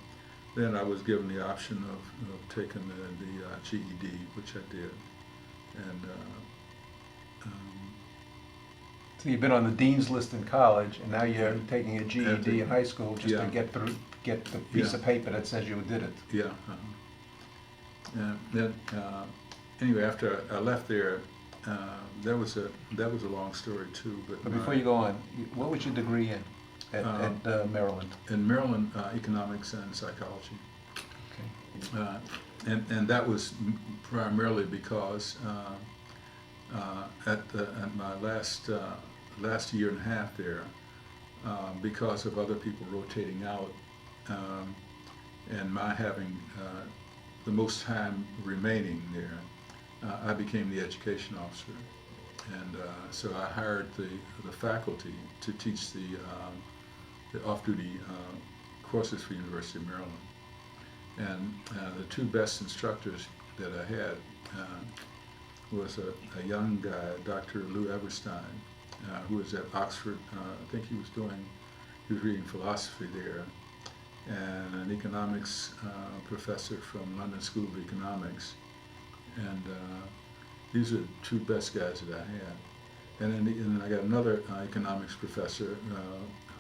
then I was given the option of taking the GED, which I did, and So you've been on the dean's list in college, and now you're taking a GED in high school just Yeah. to get the piece Yeah. of paper that says you did it. yeah. And then anyway, after I left there, that was a long story too. But before you go on, what was your degree in at Maryland? in Maryland, economics and psychology. Okay. And that was primarily because at my last year and a half there, because of other people rotating out, and my having the most time remaining there, I became the education officer, and so I hired the faculty to teach the off-duty courses for University of Maryland. And the 2 best instructors that I had was a young guy, Dr. Lou Everstein, who was at Oxford. I think he was reading philosophy there, and an economics professor from London School of Economics. And these are the 2 best guys that I had. And then I got another economics professor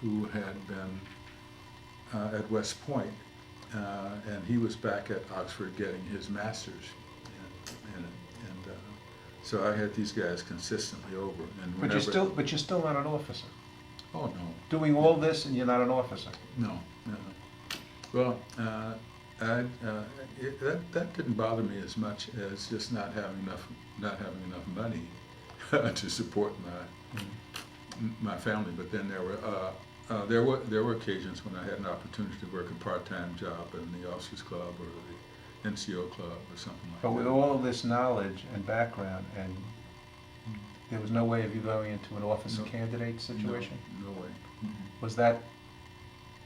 who had been at West Point, and he was back at Oxford getting his master's in it. And so I had these guys consistently over. And But you're still not an officer. Oh, no. Doing all this and you're not an officer. No. Well, that didn't bother me as much as just not having enough money to support my family. But then there were occasions when I had an opportunity to work a part-time job in the Officers Club or the NCO Club or something like that. But with all of this knowledge and background, and there was no way of you going into an officer candidate situation? No way. Was that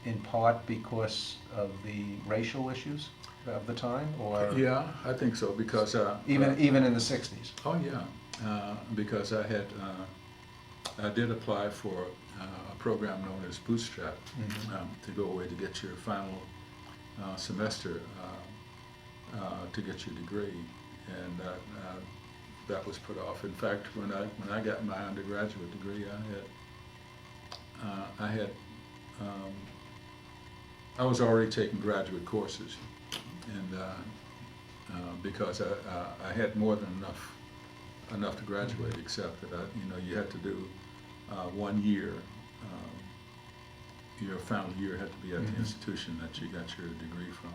in part because of the racial issues of the time, or Yeah, I think so, because even in the 60s? oh yeah, because I did apply for a program known as Bootstrap, to go away to get your final semester to get your degree, and that was put off. In fact, when I got my undergraduate degree, I was already taking graduate courses, and because I had more than enough enough to graduate, except that you had to do 1 year. Your final year had to be at the institution that you got your degree from.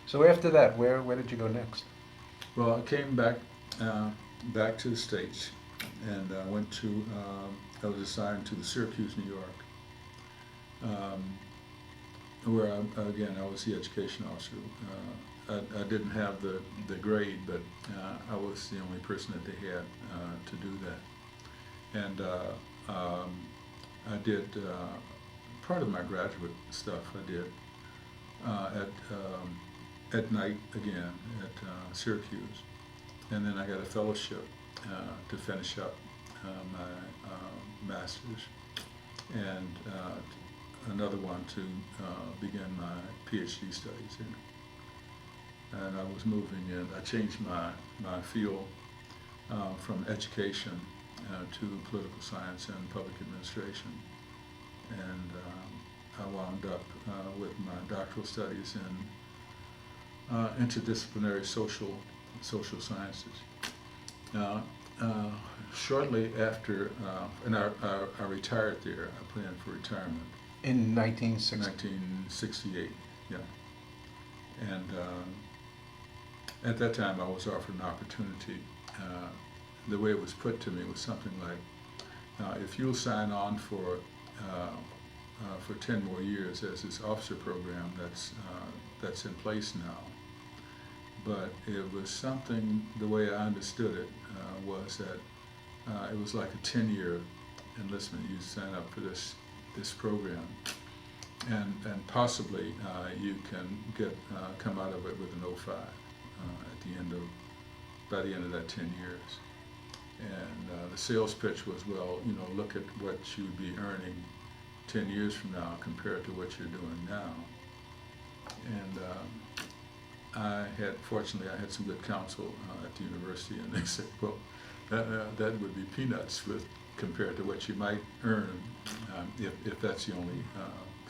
So after that, where did you go next? Well, I came back to the States, and I went to. I was assigned to the Syracuse, New York, where I was the education officer. I didn't have the grade, but I was the only person that they had to do that, and I did part of my graduate stuff. I did at night again at Syracuse, and then I got a fellowship to finish up my master's, and another one to begin my PhD studies in. And I was moving in. I changed my field from education to political science and public administration, and I wound up with my doctoral studies in interdisciplinary social sciences. Shortly after, and I retired there. I planned for retirement. In 1960? 1968, yeah. And at that time, I was offered an opportunity. The way it was put to me was something like, if you'll sign on for 10 more years as this officer program that's in place now. But it was something, the way I understood it, was that it was like a 10-year enlistment. You sign up for this program, and possibly you can come out of it with an 05 by the end of that 10 years. And the sales pitch was, well, look at what you would be earning 10 years from now compared to what you're doing now. And fortunately, I had some good counsel at the university, and they said, well, that would be peanuts compared to what you might earn if that's the only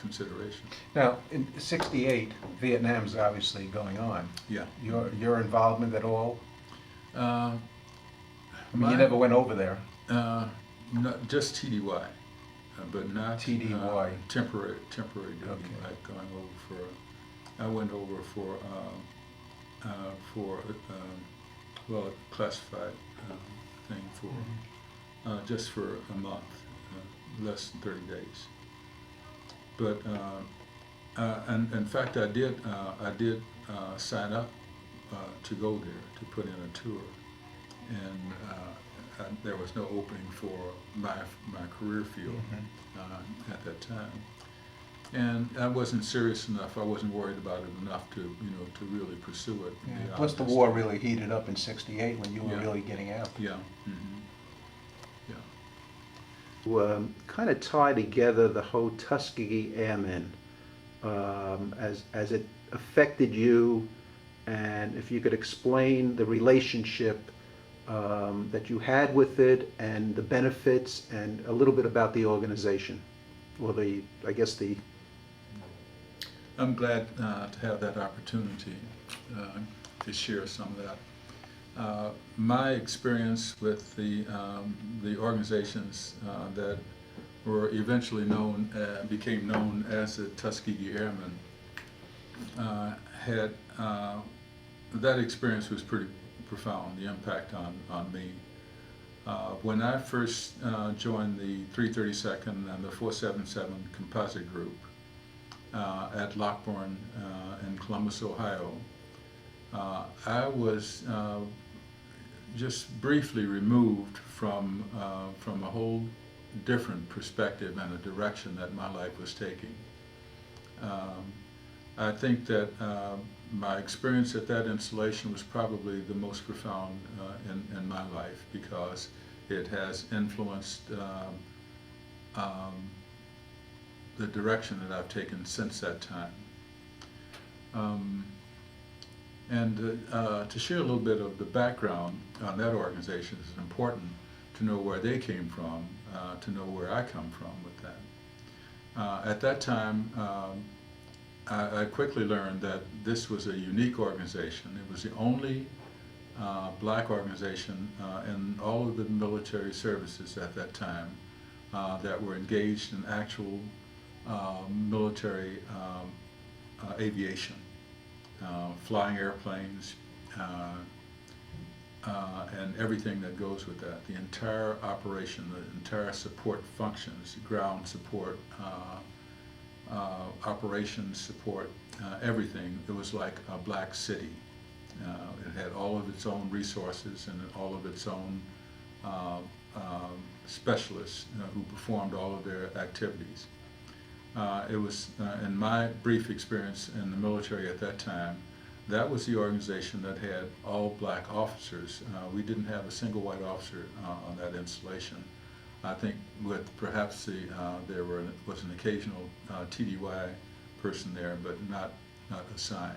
consideration. Now, in '68, Vietnam's obviously going on. Yeah. Your involvement at all? I mean, you My- never went over there. Not just TDY, but not TDY. temporary duty. Okay. Like going over I went over for a classified thing for just for a month, less than 30 days. But and in fact, I did sign up to go there to put in a tour, and there was no opening for my career field at that time, and I wasn't serious enough. I wasn't worried about it enough to to really pursue it. Yeah. Plus, the war really heated up in '68 when you were really getting out. Yeah. Yeah. To kind of tie together the whole Tuskegee Airmen as it affected you, and if you could explain the relationship that you had with it and the benefits, and a little bit about the organization, or I'm glad to have that opportunity to share some of that. My experience with the organizations that were eventually became known as the Tuskegee Airmen that experience was pretty profound, the impact on me. When I first joined the 332nd and the 477 Composite Group at Lockbourne in Columbus, Ohio, I was just briefly removed from a whole different perspective and a direction that my life was taking. I think that my experience at that installation was probably the most profound in my life, because it has influenced the direction that I've taken since that time. To share a little bit of the background on that organization is important to know where they came from, to know where I come from with that. At that time, I quickly learned that this was a unique organization. It was the only black organization in all of the military services at that time that were engaged in actual military aviation, flying airplanes, and everything that goes with that. The entire operation, the entire support functions, ground support, operations support, everything. It was like a black city. It had all of its own resources and all of its own specialists who performed all of their activities. It was, in my brief experience in the military at that time, that was the organization that had all black officers. We didn't have a single white officer on that installation. I think with perhaps there was an occasional TDY person there, but not assigned.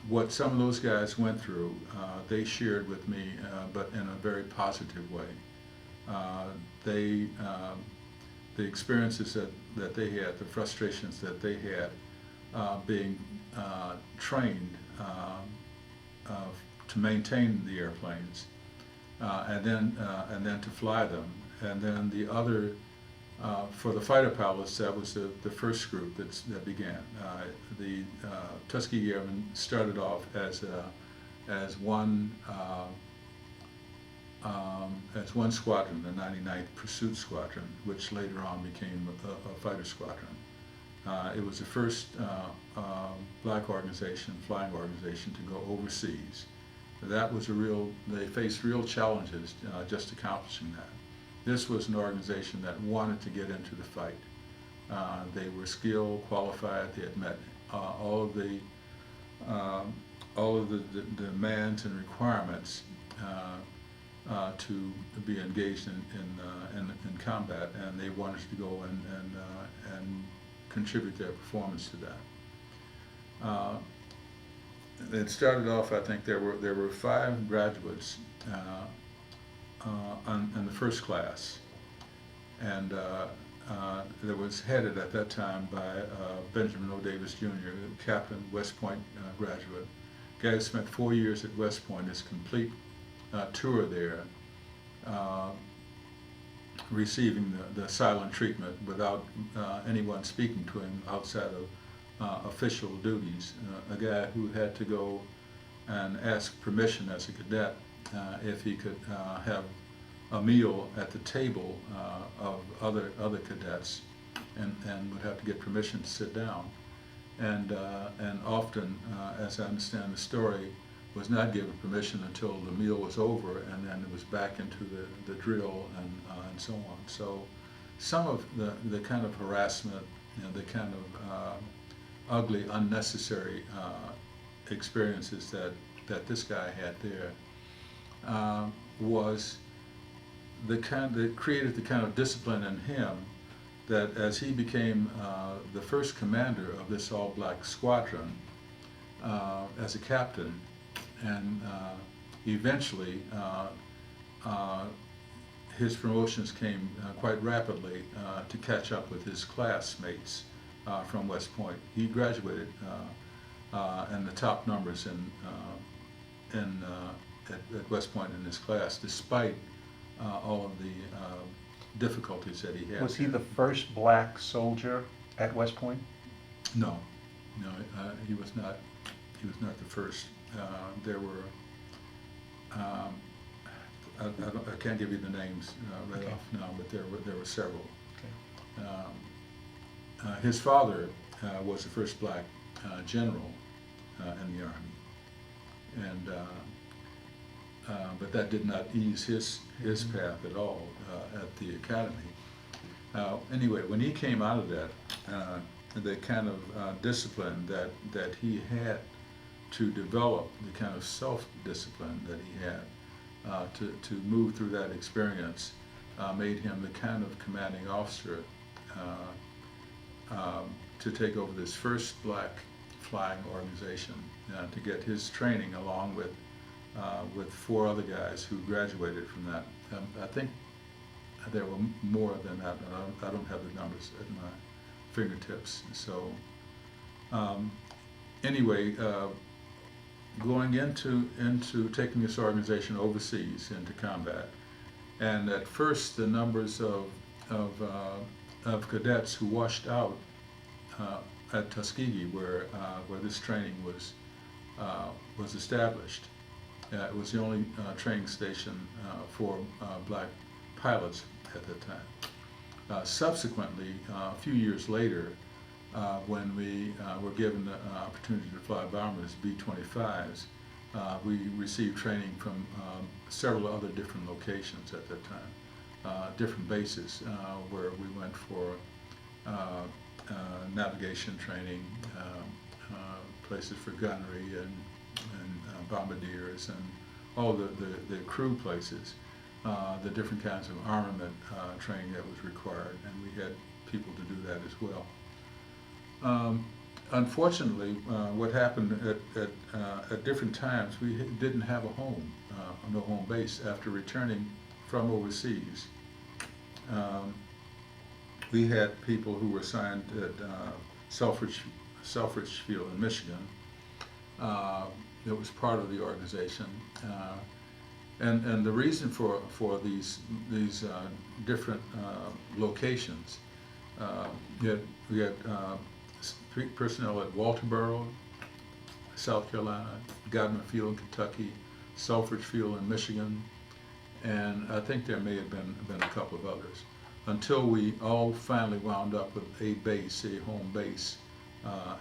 What some of those guys went through, they shared with me, but in a very positive way. The experiences that they had, the frustrations that they had, being trained to maintain the airplanes, and then to fly them, and then the other for the fighter pilots, that was the first group that began. The Tuskegee Airmen started off as one squadron, the 99th Pursuit Squadron, which later on became a fighter squadron. It was the first black organization, flying organization, to go overseas. That was they faced real challenges just accomplishing that. This was an organization that wanted to get into the fight. They were skilled, qualified. They had met all of the demands and requirements to be engaged in combat, and they wanted to go and contribute their performance to that. It started off, I think there were 5 graduates in the first class, and that was headed at that time by Benjamin O. Davis Jr., Captain, West Point graduate, guy who spent 4 years at West Point, his complete tour there, receiving the silent treatment without anyone speaking to him outside of official duties. A guy who had to go and ask permission as a cadet if he could have a meal at the table of other cadets, and would have to get permission to sit down. And often, as I understand the story, was not given permission until the meal was over, and then it was back into the drill and so on. So some of the kind of harassment, the kind of ugly, unnecessary experiences that this guy had there was that created the kind of discipline in him that as he became the first commander of this all-black squadron as a captain, and eventually his promotions came quite rapidly to catch up with his classmates from West Point. He graduated in the top numbers at West Point in his class, despite all of the difficulties that he had. Was he the first black soldier at West Point? No, he was not. He was not the first. There were. I can't give you the names right Okay. off now, but there were several. Okay. His father was the first black general in the Army, and but that did not ease his path at all at the academy. Anyway, when he came out of that, the kind of discipline that he had to develop, the kind of self-discipline that he had to move through that experience, made him the kind of commanding officer to take over this first black flying organization, to get his training along with 4 other guys who graduated from that. I think there were more than that, but I don't have the numbers at my fingertips. So anyway, going into taking this organization overseas into combat. And at first, the numbers of cadets who washed out at Tuskegee, where this training was established. It was the only training station for black pilots at that time. Subsequently, a few years later, when we were given the opportunity to fly bombers, B-25s, we received training from several other different locations at that time, different bases where we went for navigation training, places for gunnery and bombardiers and all the crew places, the different kinds of armament training that was required, and we had people to do that as well. Unfortunately, what happened at different times, we didn't have a home, no home base after returning from overseas. We had people who were assigned at Selfridge Field in Michigan. It was part of the organization, and the reason for these different locations, we had personnel at Walterboro, South Carolina, Gardner Field in Kentucky, Selfridge Field in Michigan, and I think there may have been a couple of others, until we all finally wound up with a base, a home base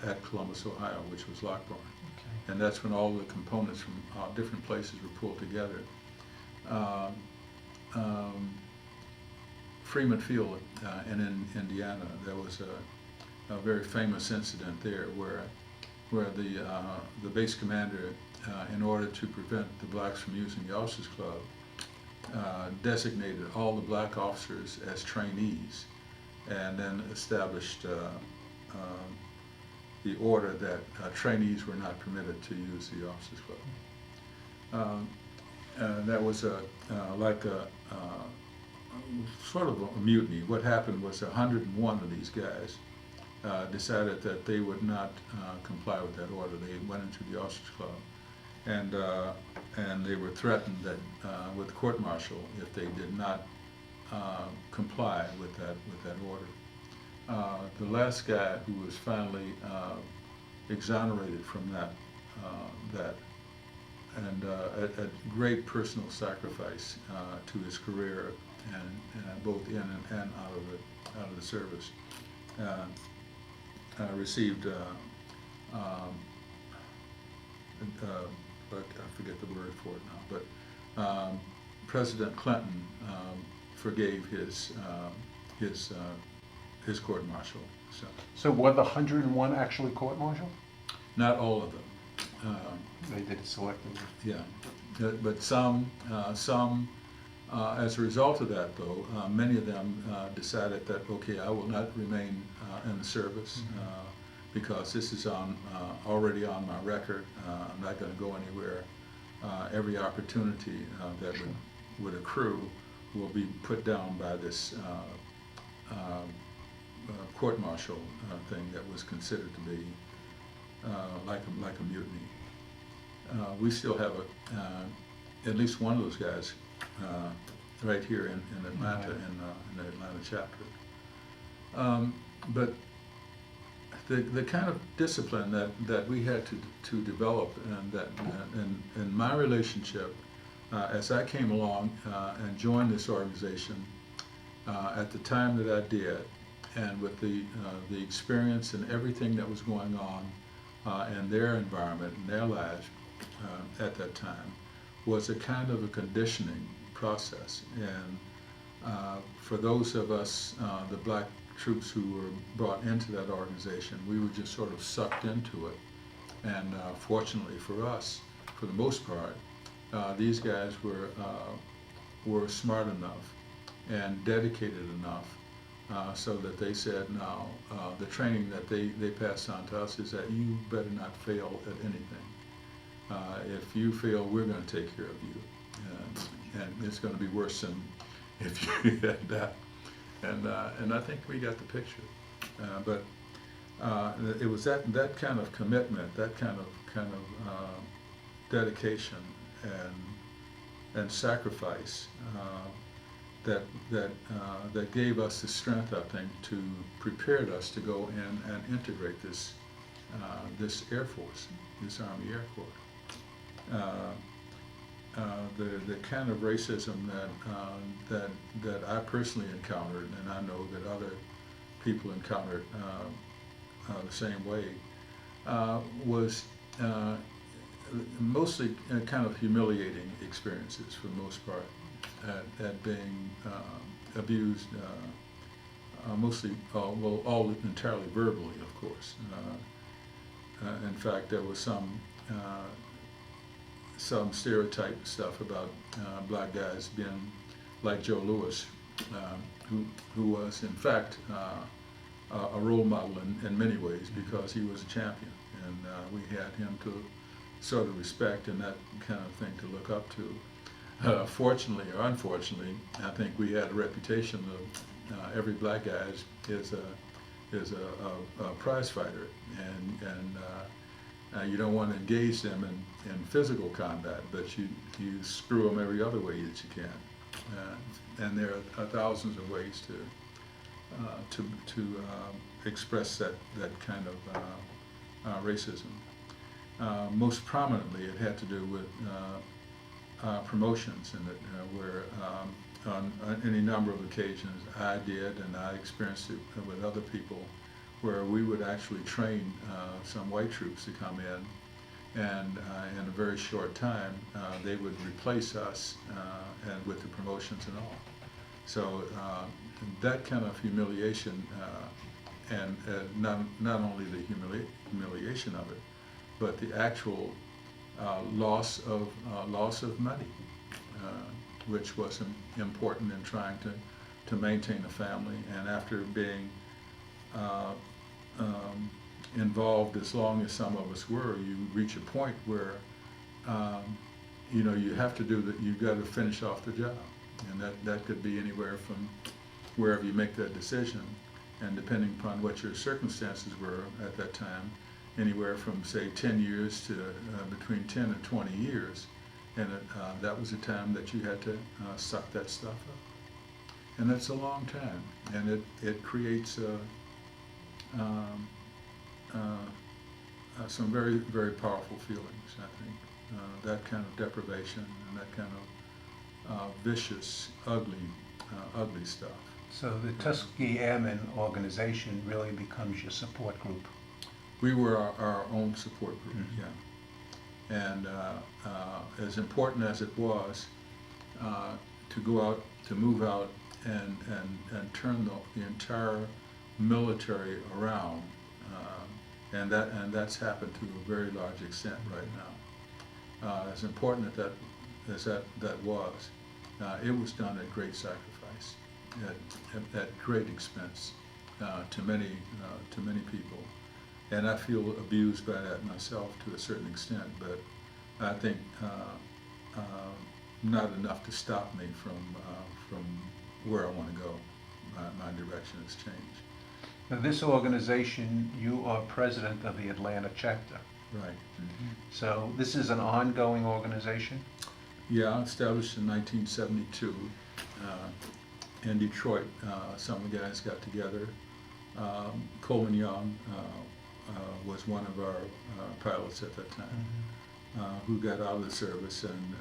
at Columbus, Ohio, which was Lockbourne. Okay. And that's when all the components from different places were pulled together. Freeman Field in Indiana, there was a very famous incident there where the base commander, in order to prevent the blacks from using the officers' club, designated all the black officers as trainees, and then established the order that trainees were not permitted to use the officers' club. And that was sort of a mutiny. What happened was 101 of these guys decided that they would not comply with that order. They went into the officers' club, and they were threatened that with court-martial if they did not comply with that order. The last guy who was finally exonerated from that, and at great personal sacrifice to his career and both in and out of the service, received I forget the word for it now, but President Clinton forgave his court-martial. So were the 101 actually court-martialed? Not all of them. They did selectively. Yeah, but some, as a result of that, though, many of them decided that, okay, I will not remain in the service because this is already on my record. I'm not going to go anywhere. Every opportunity that would accrue will be put down by this court-martial thing that was considered to be like a mutiny. We still have at least one of those guys right here in Atlanta, in the Atlanta chapter. But the kind of discipline that we had to develop, and my relationship as I came along and joined this organization at the time that I did, and with the experience and everything that was going on in their environment, in their lives at that time, was a kind of a conditioning process. And for those of us, the black troops who were brought into that organization, we were just sort of sucked into it. And fortunately for us, for the most part, these guys were smart enough and dedicated enough so that they said, no, the training that they passed on to us is that you better not fail at anything. If you fail, we're going to take care of you. And it's going to be worse than if you had that. And I think we got the picture. But it was that kind of commitment, that kind of dedication and sacrifice that gave us the strength, I think, to prepared us to go in and integrate this Air Force, this Army Air Corps. The kind of racism that I personally encountered, and I know that other people encountered the same way, was mostly kind of humiliating experiences for the most part, at being abused, mostly, well, all entirely verbally, of course. In fact, there was some stereotype stuff about black guys being like Joe Louis, who was in fact a role model in many ways because he was a champion, and we had him to sort of respect and that kind of thing to look up to. Fortunately or unfortunately, I think we had a reputation of every black guy is a prize fighter, and you don't want to engage them in physical combat, but you screw them every other way that you can. And there are thousands of ways to express that kind of racism. Most prominently, it had to do with promotions, and where on any number of occasions I did, and I experienced it with other people, where we would actually train some white troops to come in, and in a very short time they would replace us and with the promotions and all. So that kind of humiliation, and not only the humiliation of it, but the actual loss of money, which was important in trying to maintain a family. And after being involved as long as some of us were, you reach a point where you have to do that. You've got to finish off the job, and that could be anywhere from wherever you make that decision, and depending upon what your circumstances were at that time, anywhere from say 10 years to between 10 and 20 years, and that was a time that you had to suck that stuff up, and that's a long time, and it creates some very, very powerful feelings, I think. That kind of deprivation and that kind of vicious, ugly stuff. So the Tuskegee Airmen organization really becomes your support group. We were our own support group, mm-hmm. Yeah. And as important as it was to go out, to move out and turn the entire military around, and that's happened to a very large extent right now. As important as that was, it was done at great sacrifice, at great expense to many people, and I feel abused by that myself to a certain extent. But I think not enough to stop me from where I want to go. My direction has changed. Now, this organization, you are president of the Atlanta chapter. Right. Mm-hmm. So this is an ongoing organization? Yeah, established in 1972 in Detroit. Some of the guys got together. Coleman Young was one of our pilots at that time, mm-hmm. Who got out of the service and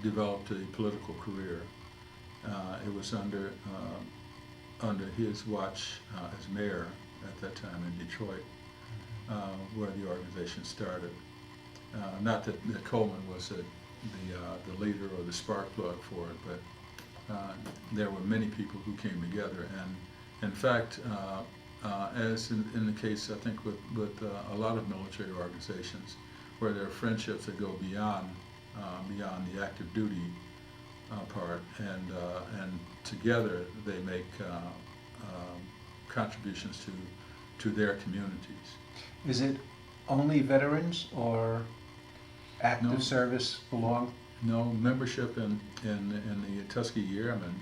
developed a political career. It was under his watch as mayor at that time in Detroit, where the organization started. Not that Coleman was the leader or the spark plug for it, but there were many people who came together. And in fact, as in the case, I think, with a lot of military organizations, where there are friendships that go beyond the active duty part, and together they make contributions to their communities. Is it only veterans or active No. service belong? No, membership in the Tuskegee Airmen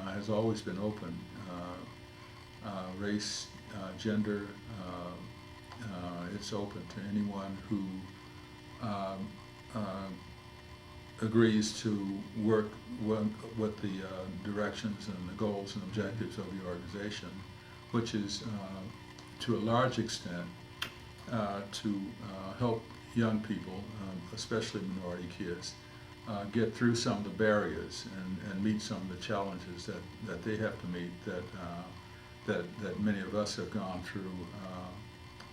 has always been open. Race, gender, it's open to anyone who um, um, agrees to work with the directions and the goals and objectives of the organization, which is to a large extent to help young people, especially minority kids, get through some of the barriers and meet some of the challenges that they have to meet that many of us have gone through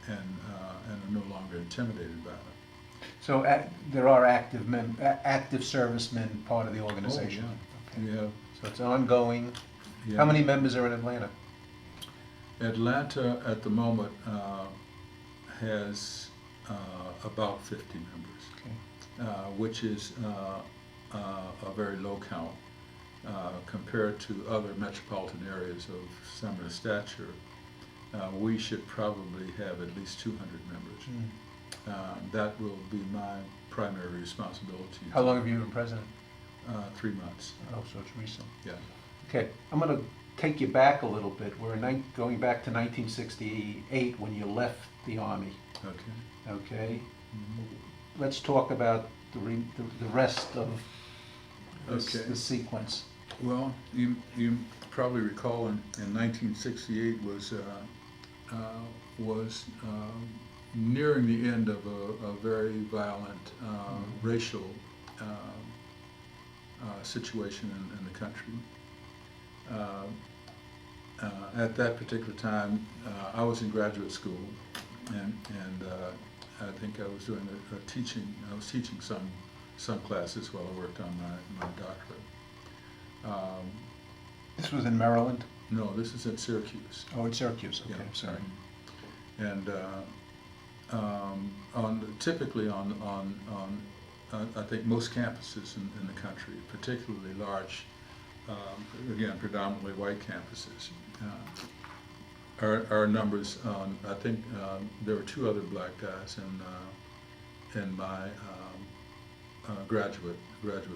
and are no longer intimidated by them. So there are active servicemen part of the organization? Oh, yeah. Okay. We have, So it's ongoing. yeah. How many members are in Atlanta? Atlanta at the moment has about 50 members, Okay. which is a very low count compared to other metropolitan areas of similar stature. We should probably have at least 200 members. That will be my primary responsibility. How long have you been president? 3 months. Oh, so it's recent. Yeah. Okay, I'm going to take you back a little bit. We're going back to 1968 when you left the Army. Okay. Okay? Mm-hmm. Let's talk about the rest of Okay. the sequence. Well, you probably recall in 1968 was nearing the end of a very violent racial situation in the country. At that particular time, I was in graduate school, and I think I was doing teaching. I was teaching some classes while I worked on my doctorate. This was in Maryland? No, this is at Syracuse. Oh, in Syracuse, okay, Yeah. sorry. And typically on I think most campuses in the country, particularly large, again predominantly white campuses, our numbers. I think there were 2 other black guys in my graduate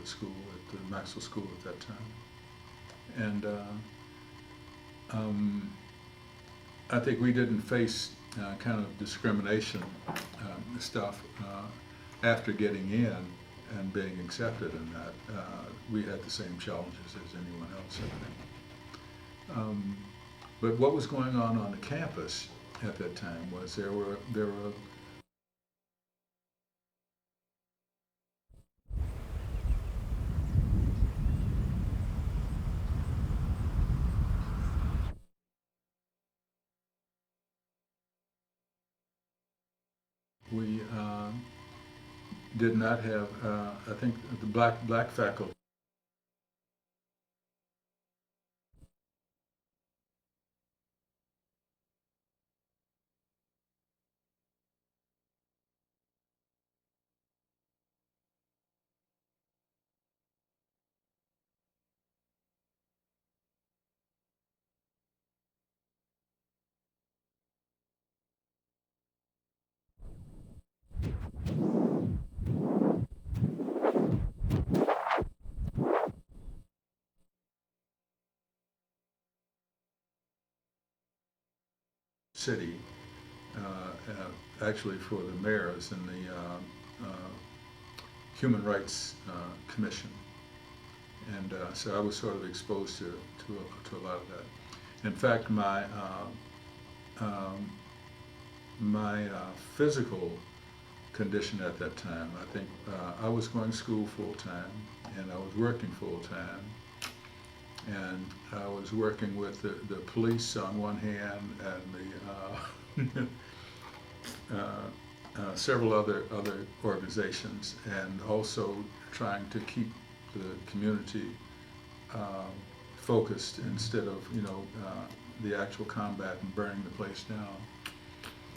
school at the Maxwell School at that time, and I think we didn't face kind of discrimination stuff after getting in and being accepted in that. We had the same challenges as anyone else, I think. But what was going on the campus at that time was there were we did not have, I think, the black faculty. City, actually for the mayors and the Human Rights Commission, and so I was sort of exposed to a lot of that. In fact, my physical condition at that time, I think I was going to school full time and I was working full time. And I was working with the police on one hand and the several other organizations, and also trying to keep the community focused instead of the actual combat and burning the place down.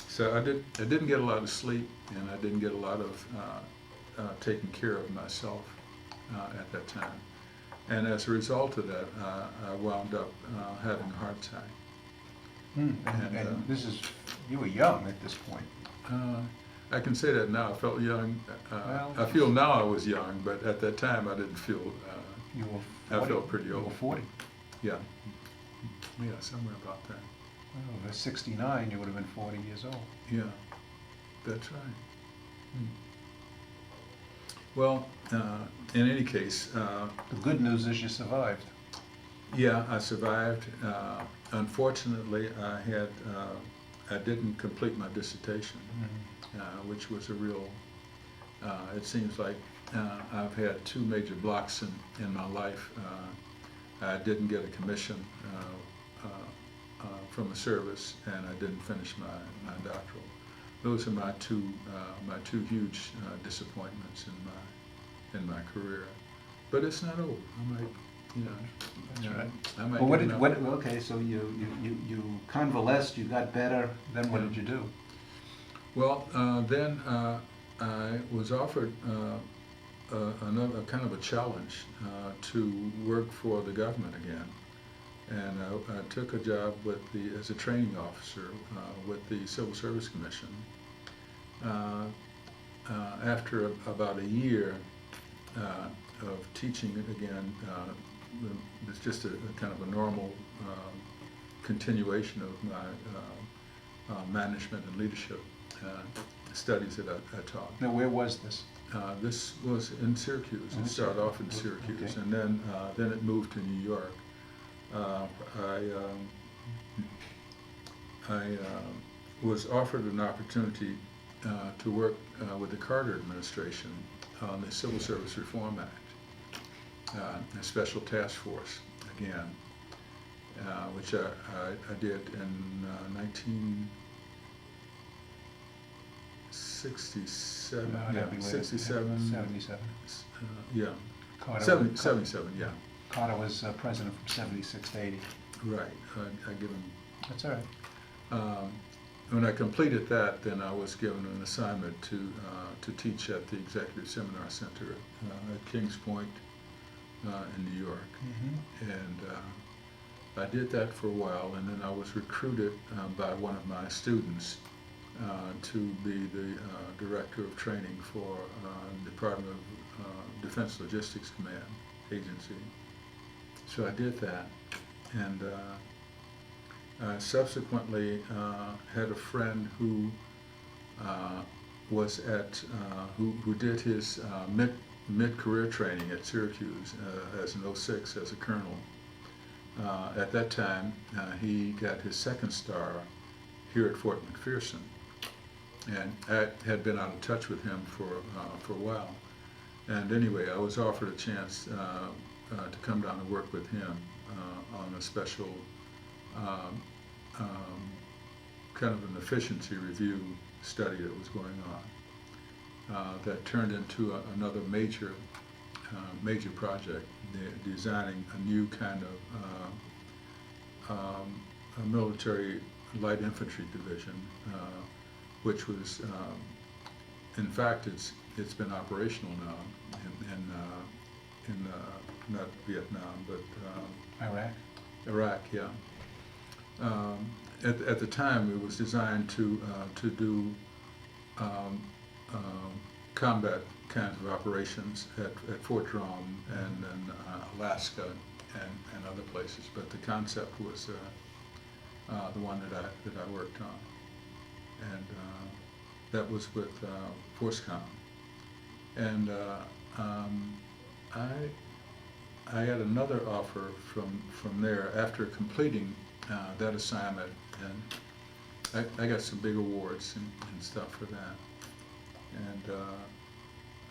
So I didn't get a lot of sleep, and I didn't get a lot of taking care of myself at that time. And as a result of that, I wound up having a heart attack. And this is, you were young at this point. I can say that now. I felt young. Well, I feel now I was young, but at that time I didn't feel. You were 40. I felt pretty old. You were 40. Yeah. Yeah, somewhere about that. Well, if you're 69, you would have been 40 years old. Yeah, that's right. Well, in any case, The good news is you survived. yeah, I survived. Unfortunately, I didn't complete my dissertation, which was a real, it seems like I've had two major blocks in my life. I didn't get a commission from the service, and I didn't finish my doctoral. Those are my two huge disappointments in my career. But it's not over. I might, you know. That's right. I might Well, get another- okay, so you convalesced, you got better, then what did you do? Well, then I was offered another kind of a challenge to work for the government again, and I took a job as a training officer with the Civil Service Commission. After about a year of teaching again, it's just a kind of a normal continuation of my management and leadership studies that I taught. Now, where was this? This was in Syracuse. It started off in Syracuse, Okay. and then it moved to New York. I was offered an opportunity to work with the Carter administration on the Civil Service Reform Act, a special task force again, which I did in 1967. No, that'd be later. 67. 77. Yeah. Carter, 77. Yeah. Carter was president from 76 to 80. Right. I give him. That's all right. When I completed that, then I was given an assignment to teach at the Executive Seminar Center at Kings Point in New York. Mm-hmm. And I did that for a while, and then I was recruited by one of my students to be the director of training for Department of Defense Logistics Command Agency. So I did that, and I subsequently had a friend who was who did his mid-career training at Syracuse as an 06 as a colonel. At that time, he got his second star here at Fort McPherson, and I had been out of touch with him for a while. And anyway, I was offered a chance to come down and work with him on a special kind of an efficiency review study that was going on that turned into another major project, designing a new kind of a military light infantry division, which was, in fact, it's been operational now in not Vietnam, but Iraq. yeah. At the time, it was designed to do combat kinds of operations at Fort Drum and Alaska and other places. But the concept was the one that I worked on, and that was with ForceCom. And I had another offer from there after completing that assignment, and I got some big awards and stuff for that. And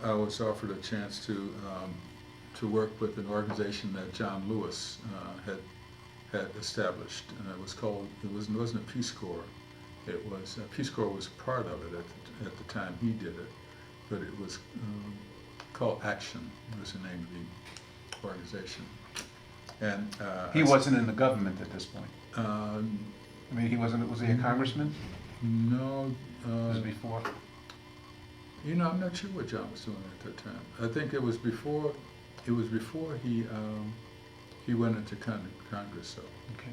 I was offered a chance to work with an organization that John Lewis had established, and it wasn't a Peace Corps. It was Peace Corps was part of it at the time he did it, but it was called Action. Was the name of the organization. And He wasn't in the government at this point. Uh, I mean, was he a congressman? no. This was before? You know, I'm not sure what John was doing at that time. I think it was before. It was before he went into Congress. So Okay.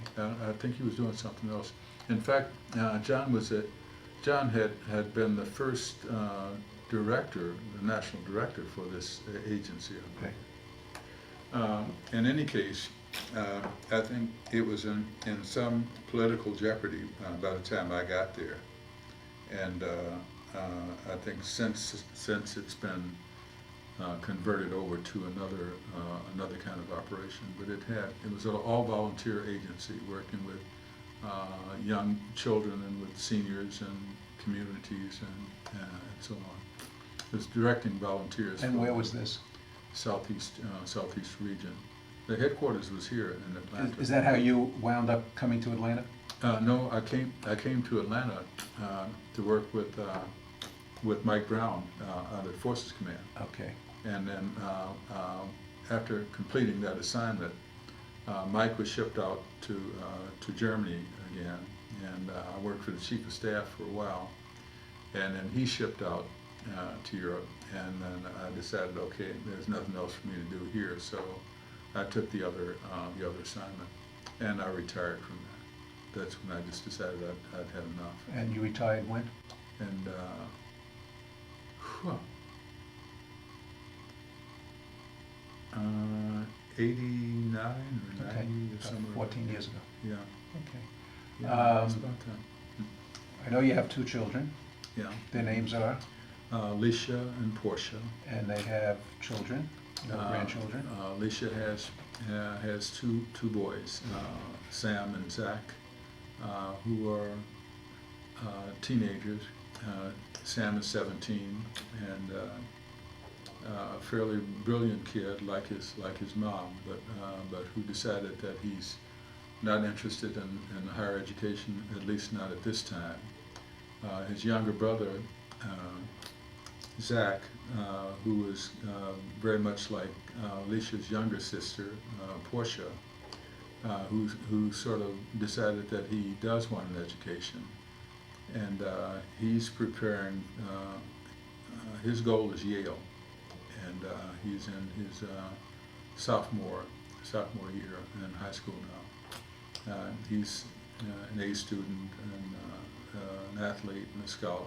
I think he was doing something else. In fact, John had been the first director, the national director for this agency. Okay. In any case, I think it was in some political jeopardy by the time I got there, and I think since it's been converted over to another kind of operation. But it was an all-volunteer agency working with young children and with seniors and communities and so on. It was directing volunteers. And from where was this? Southeast region. The headquarters was here in Atlanta. Is that how you wound up coming to Atlanta? No, I came to Atlanta to work with Mike Brown out at Forces Command. Okay. And then after completing that assignment, Mike was shipped out to Germany again, and I worked for the Chief of Staff for a while, and then he shipped out to Europe, and then I decided, okay, there's nothing else for me to do here, so I took the other assignment, and I retired from that. That's when I just decided I'd had enough. And you retired when? And whew, 89 or 90 Okay. or somewhere. 14 years ago. Yeah. Okay. Yeah, it's about time. I know you have two children. Yeah. Their names are, Alicia and Portia. and they have children, no grandchildren. Alicia has two boys, Sam and Zach, who are teenagers. Sam is 17 and a fairly brilliant kid, like his mom, but who decided that he's not interested in higher education, at least not at this time. His younger brother, Zach, who was very much like Alicia's younger sister, Portia, who sort of decided that he does want an education, and he's preparing. His goal is Yale, and he's in his sophomore year in high school now. He's an A student and an athlete and a scholar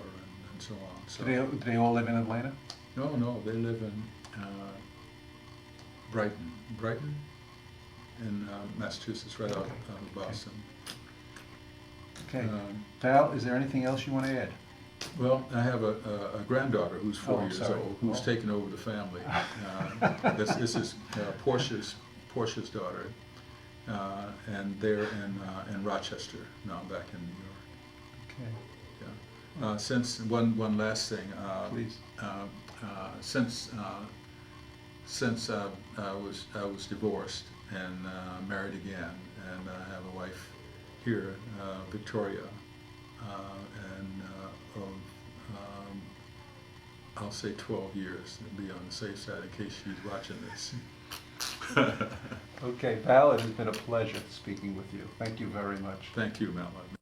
and so on. So, Do they all live in Atlanta? no, they live in Brighton in Massachusetts, right out of Boston. Okay. Val, is there anything else you want to add? Well, I have a granddaughter who's 4 Oh, years sorry. old, who's Oh. taken over the family. This is Portia's daughter, and they're in Rochester now, back in New York. Okay. Yeah. Since one last thing, Please. Since I was divorced and married again, and I have a wife here, Victoria, and I'll say 12 years, to be on the safe side in case she's watching this. Okay, Val, it has been a pleasure speaking with you. Thank you very much. Thank you, Madeline.